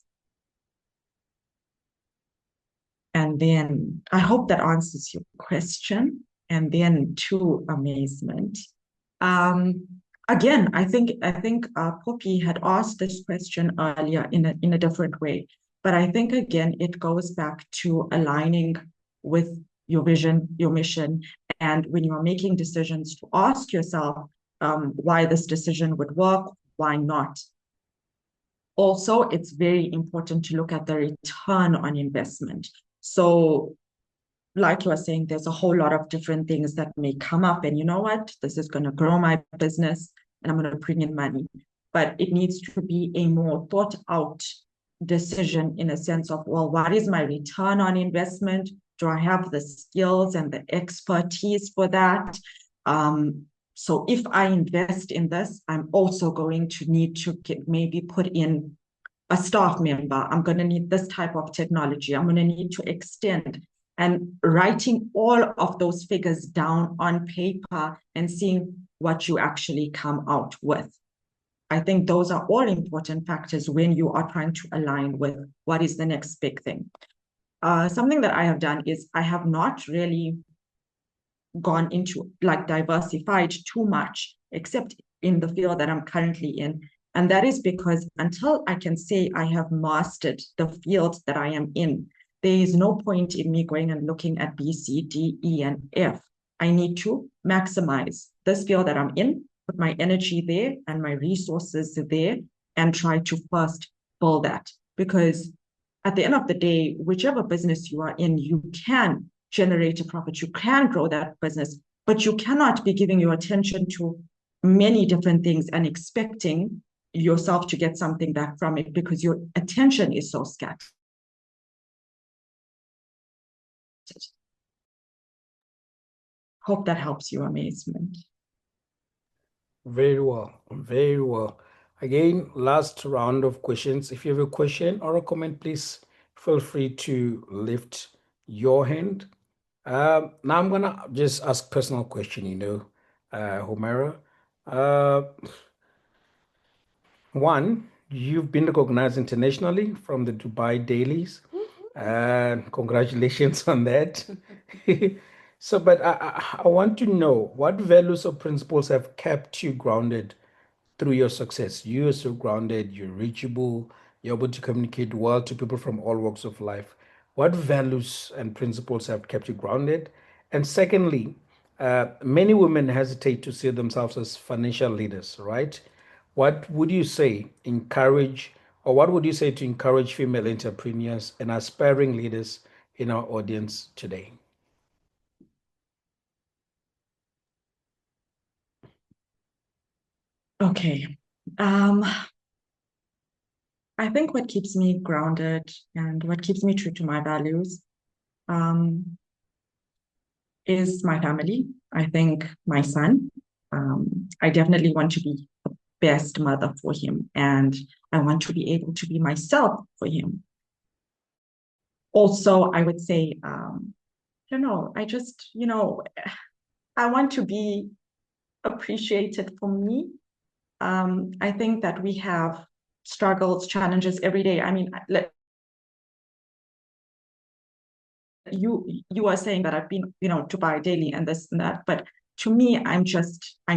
And then I hope that answers your question. And then to amazement. Again, I think Poppy had asked this question earlier in a different way, but I think again it goes back to aligning with your vision, your mission, and when you're making decisions, to ask yourself why this decision would work, why not. Also, it's very important to look at the return on investment. So, like you were saying, there's a whole lot of different things that may come up, and you know what? This is going to grow my business, and I'm going to bring in money. But it needs to be a more thought out decision in a sense of, well, what is my return on investment? Do I have the skills and the expertise for that? So if I invest in this, I'm also going to need to maybe put in a staff member. I'm going to need this type of technology. I'm going to need to extend. And writing all of those figures down on paper and seeing what you actually come out with. I think those are all important factors when you are trying to align with what is the next big thing. Something that I have done is I have not really gone into diversified too much, except in the field that I'm currently in. And that is because until I can say I have mastered the field that I am in, there is no point in me going and looking at B, C, D, E, and F. I need to maximize this field that I'm in, put my energy there and my resources there, and try to first build that. Because at the end of the day, whichever business you are in, you can generate a profit, you can grow that business, but you cannot be giving your attention to many different things and expecting yourself to get something back from it because your attention is so scattered. Hope that helps you, Amazement. Very well, very well. Again, last round of questions. If you have a question or a comment, please feel free to lift your hand. Now I'm gonna just ask personal question, Humairaa. One, you've been recognized internationally from the Dubai dailies. Congratulations on that. So, but I want to know what values or principles have kept you grounded through your success. You are so grounded, you're reachable, you're able to communicate well to people from all walks of life. What values and principles have kept you grounded? And secondly, many women hesitate to see themselves as financial leaders, right? What would you say encourage, or what would you say to encourage female entrepreneurs and aspiring leaders in our audience today? Okay. I think what keeps me grounded and what keeps me true to my values is my family. I think my son. I definitely want to be the best mother for him, and I want to be able to be myself for him. Also, I would say, I just, I want to be appreciated for me. I think that we have struggles, challenges every day. I mean, you are saying that I've been, to buy daily and this and that, but to me, I'm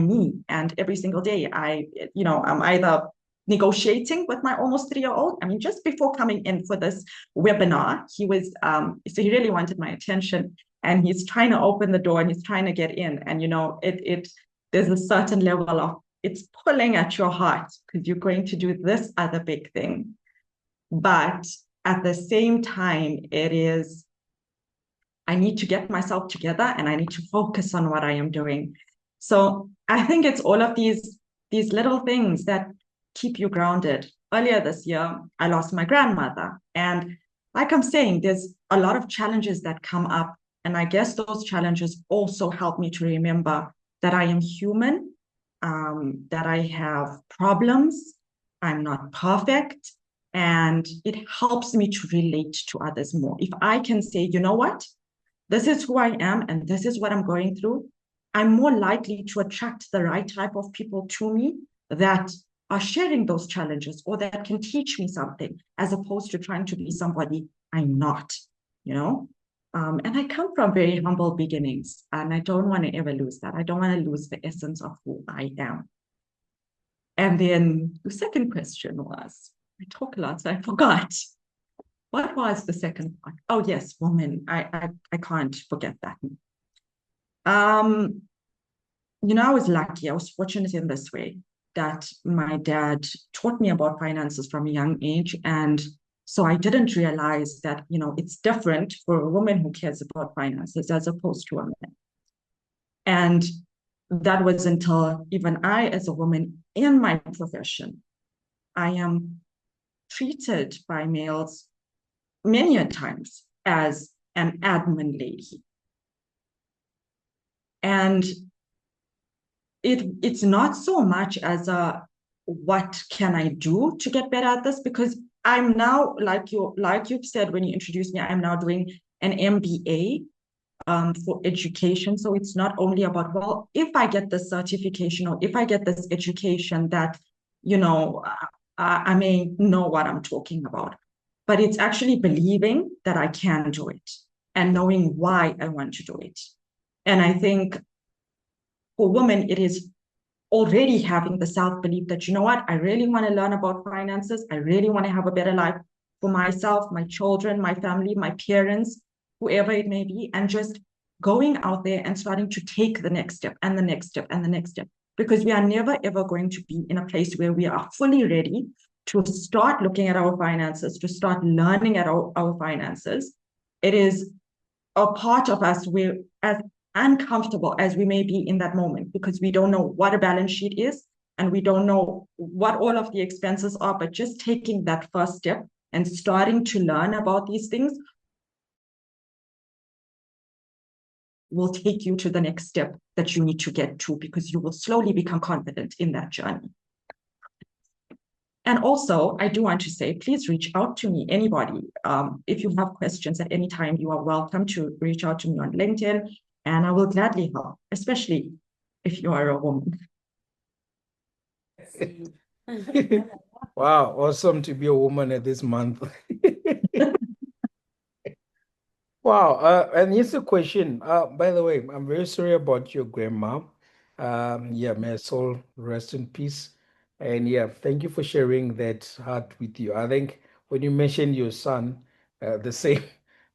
me. And every single day I'm either negotiating with my almost 3-year-old. I mean, just before coming in for this webinar, he was, so he really wanted my attention and he's trying to open the door and he's trying to get in. And, there's a certain level of, it's pulling at your heart because you're going to do this other big thing. But at the same time, I need to get myself together and I need to focus on what I am doing. So I think it's all of these little things that keep you grounded. Earlier this year, I lost my grandmother. And like I'm saying, there's a lot of challenges that come up. And I guess those challenges also help me to remember that I am human, that I have problems, I'm not perfect, and it helps me to relate to others more. If I can say, you know what, this is who I am and this is what I'm going through, I'm more likely to attract the right type of people to me that are sharing those challenges or that can teach me something, as opposed to trying to be somebody I'm not, And I come from very humble beginnings, and I don't want to ever lose that. I don't want to lose the essence of who I am. And then the second question was, I talk a lot, so I forgot. What was the second part? Oh, yes, woman. I can't forget that. I was lucky. I was fortunate in this way that my dad taught me about finances from a young age. And so I didn't realize that, it's different for a woman who cares about finances as opposed to a man. And that was until even I, as a woman in my profession, I am treated by males many a times as an admin lady. And it's not so much as what can I do to get better at this? Because I'm now, like you've said when you introduced me, I'm now doing an MBA for education. So it's not only about, well, if I get this certification or if I get this education that, I may know what I'm talking about. But it's actually believing that I can do it and knowing why I want to do it. And I think for women, it is already having the self-belief that, I really want to learn about finances. I really want to have a better life. for myself, my children, my family, my parents, whoever it may be, and just going out there and starting to take the next step and the next step and the next step, because we are never ever going to be in a place where we are fully ready to start looking at our finances, to start learning at our finances. It is a part of us where, as uncomfortable as we may be in that moment, because we don't know what a balance sheet is and we don't know what all of the expenses are, but just taking that first step and starting to learn about these things will take you to the next step that you need to get to, because you will slowly become confident in that journey. And also, I do want to say, please reach out to me, anybody. If you have questions at any time, you are welcome to reach out to me on LinkedIn, and I will gladly help, especially if you are a woman. Wow, awesome to be a woman at this month. Wow, and here's a question. By the way, I'm very sorry about your grandma. Yeah, may her soul rest in peace. And yeah, thank you for sharing that heart with you. I think when you mentioned your son, the same,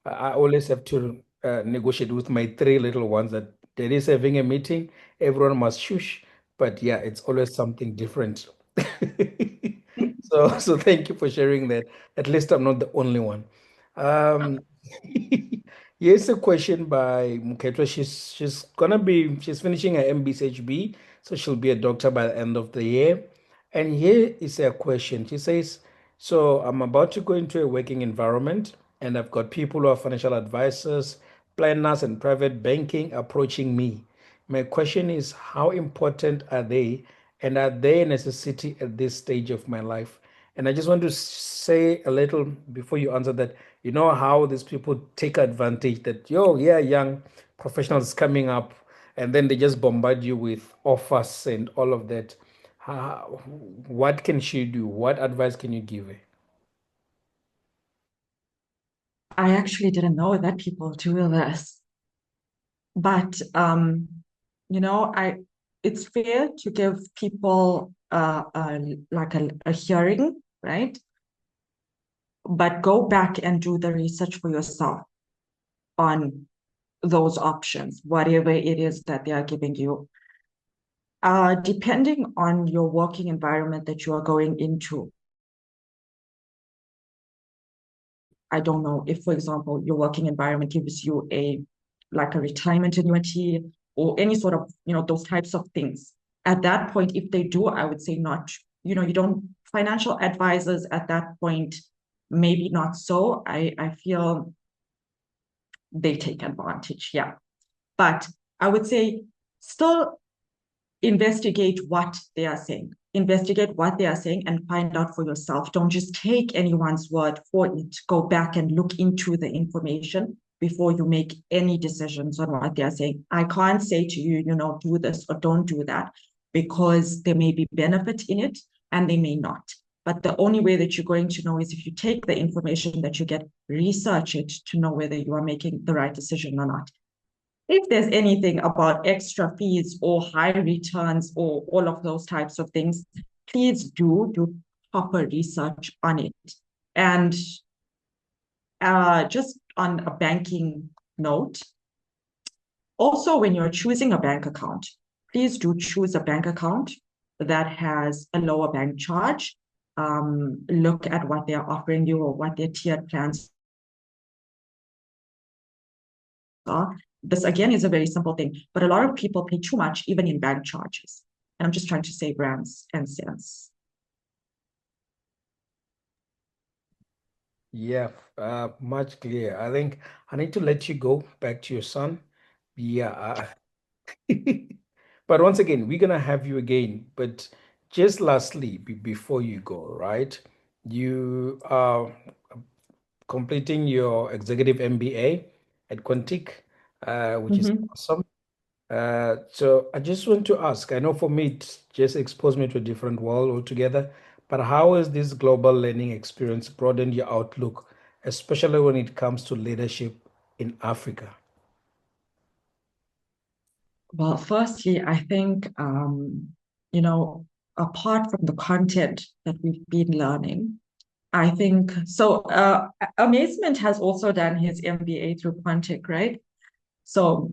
I always have to negotiate with my three little ones that there is having a meeting, everyone must shush. But yeah, it's always something different. So thank you for sharing that. At least I'm not the only one. Um, Here's a question by Muketwa. She's finishing her MBCHB, so she'll be a doctor by the end of the year. And here is her question. She says, so I'm about to go into a working environment, and I've got people who are financial advisors, planners, and private banking approaching me. My question is, how important are they, and are they a necessity at this stage of my life? And I just want to say a little before you answer that, you know how these people take advantage that, yo, yeah, young professionals coming up, and then they just bombard you with offers and all of that. What can she do? What advice can you give her? I actually didn't know that people do this, but it's fair to give people like a hearing, right? But go back and do the research for yourself on those options, whatever it is that they are giving you. Depending on your working environment that you are going into, I don't know if, for example, your working environment gives you like a retirement annuity or any sort of, those types of things. At that point, if they do, I would say not, you don't, financial advisors at that point, maybe not so. I feel they take advantage, yeah. But I would say still investigate what they are saying. Investigate what they are saying and find out for yourself. Don't just take anyone's word for it. Go back and look into the information before you make any decisions on what they are saying. I can't say to you, do this or don't do that, because there may be benefit in it and they may not. But the only way that you're going to know is if you take the information that you get, research it to know whether you are making the right decision or not. If there's anything about extra fees or high returns or all of those types of things, please do proper research on it. And just on a banking note, also when you're choosing a bank account, please do choose a bank account that has a lower bank charge. Look at what they're offering you or what their tiered plans are. This again is a very simple thing, but a lot of people pay too much even in bank charges. And I'm just trying to save rands and cents. Yeah, much clear. I think I need to let you go back to your son. Yeah. But once again, we're gonna have you again. But just lastly, before you go, right? You are completing your executive MBA at Quantic, which is awesome. So I just want to ask, I know for me, it just exposed me to a different world altogether, but how has this global learning experience broadened your outlook, especially when it comes to leadership in Africa? Well, firstly, I think, apart from the content that we've been learning, I think so. Amazement has also done his MBA through Quantic, right? So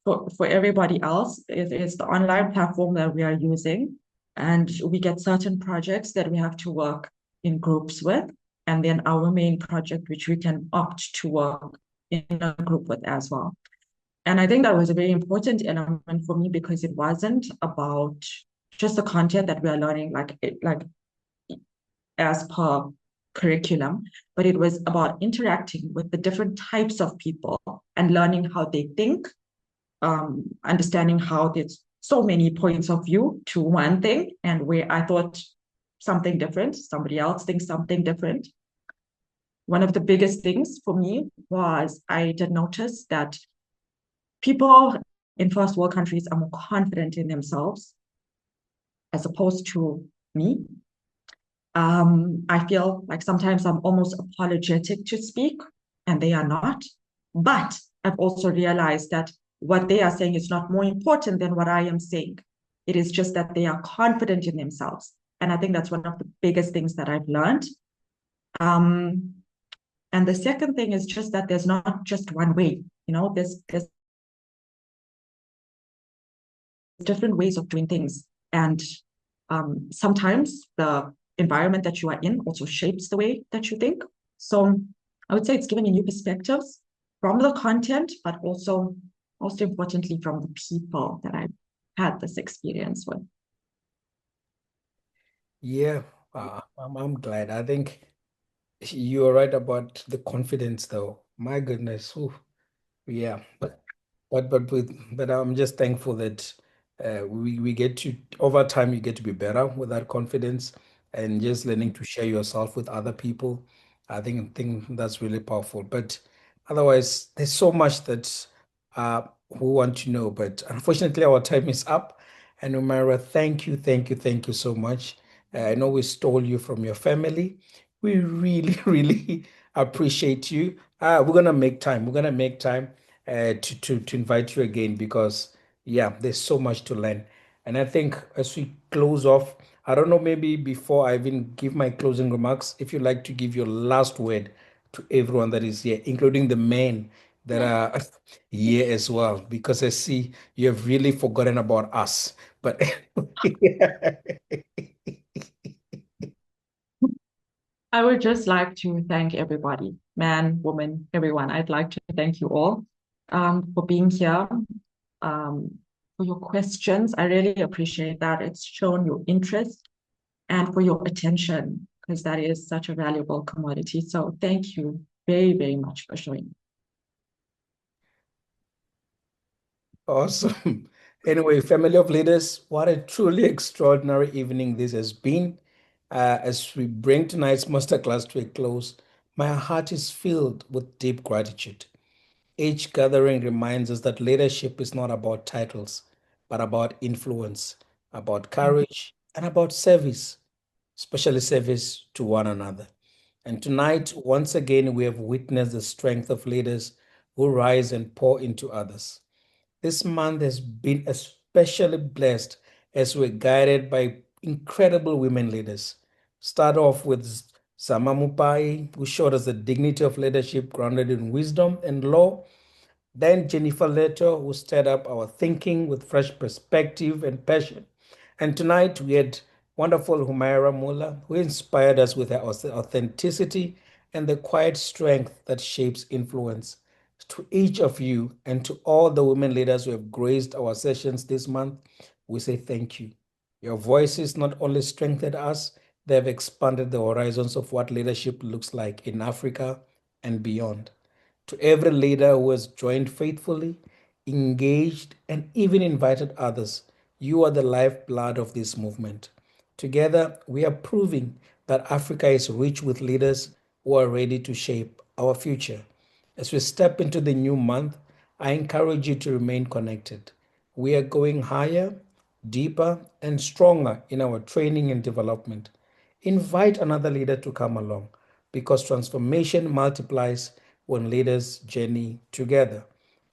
for everybody else, it is the online platform that we are using, and we get certain projects that we have to work in groups with, and then our main project, which we can opt to work in a group with as well. And I think that was a very important element for me because it wasn't about just the content that we are learning, like as per curriculum, but it was about interacting with the different types of people and learning how they think, understanding how there's so many points of view to one thing, and where I thought something different, somebody else thinks something different. One of the biggest things for me was I did notice that people in first world countries are more confident in themselves as opposed to me. I feel like sometimes I'm almost apologetic to speak, and they are not. But I've also realized that what they are saying is not more important than what I am saying. It is just that they are confident in themselves. And I think that's one of the biggest things that I've learned. And the second thing is just that there's not just one way, there's different ways of doing things. And sometimes the environment that you are in also shapes the way that you think. So I would say it's given me new perspectives from the content, but also most importantly from the people that I've had this experience with. Yeah, I'm glad. I think you're right about the confidence, though. My goodness. Ooh, yeah, but I'm just thankful that we get to over time you get to be better with that confidence and just learning to share yourself with other people. I think that's really powerful. But otherwise, there's so much that we want to know. But unfortunately, our time is up. And Humairaa, thank you so much. I know we stole you from your family. We really, really appreciate you. We're gonna make time. We're gonna make time to invite you again because yeah, there's so much to learn. And I think as we close off, I don't know, maybe before I even give my closing remarks, if you'd like to give your last word to everyone that is here, including the men that are here as well, because I see you have really forgotten about us. But I would just like to thank everybody, man, woman, everyone. I'd like to thank you all for being here, for your questions. I really appreciate that. It's shown your interest and for your attention, because that is such a valuable commodity. So thank you very, very much for showing. awesome. Anyway, family of leaders, what a truly extraordinary evening this has been. As we bring tonight's masterclass to a close, my heart is filled with deep gratitude. Each gathering reminds us that leadership is not about titles, but about influence, about courage, and about service, especially service to one another. And tonight, once again, we have witnessed the strength of leaders who rise and pour into others. This month has been especially blessed as we're guided by incredible women leaders. Start off with Sama Mupai, who showed us the dignity of leadership grounded in wisdom and law. Then Jennifer Leto, who stirred up our thinking with fresh perspective and passion. And tonight we had wonderful Humairaa Moola, who inspired us with her authenticity and the quiet strength that shapes influence. To each of you and to all the women leaders who have graced our sessions this month, we say thank you. Your voices not only strengthened us, they have expanded the horizons of what leadership looks like in Africa and beyond. To every leader who has joined faithfully, engaged, and even invited others, you are the lifeblood of this movement. Together, we are proving that Africa is rich with leaders who are ready to shape our future. As we step into the new month, I encourage you to remain connected. We are going higher, deeper, and stronger in our training and development. Invite another leader to come along because transformation multiplies when leaders journey together.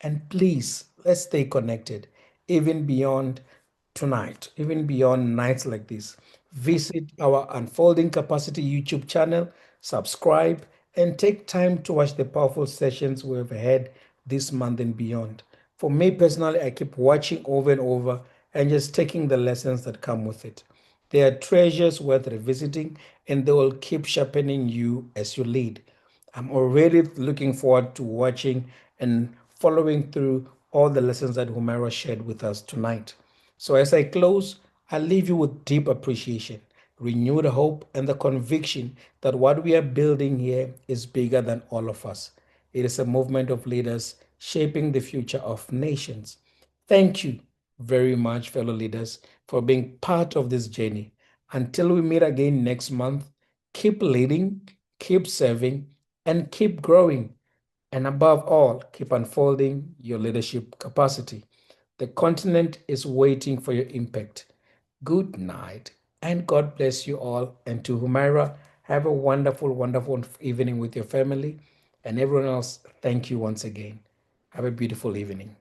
And please, let's stay connected even beyond tonight, even beyond nights like this. Visit our Unfolding Capacity YouTube channel subscribe, and take time to watch the powerful sessions we have had this month and beyond. For me personally, I keep watching over and over and just taking the lessons that come with it. They are treasures worth revisiting, and they will keep sharpening you as you lead. I'm already looking forward to watching and following through all the lessons that Humairaa shared with us tonight. So, as I close, I leave you with deep appreciation, renewed hope, and the conviction that what we are building here is bigger than all of us. It is a movement of leaders shaping the future of nations. Thank you very much, fellow leaders, for being part of this journey. Until we meet again next month, keep leading, keep serving, and keep growing. And above all, keep unfolding your leadership capacity. The continent is waiting for your impact. Good night, and God bless you all. And to Humairaa, have a wonderful, wonderful evening with your family. And everyone else, thank you once again. Have a beautiful evening.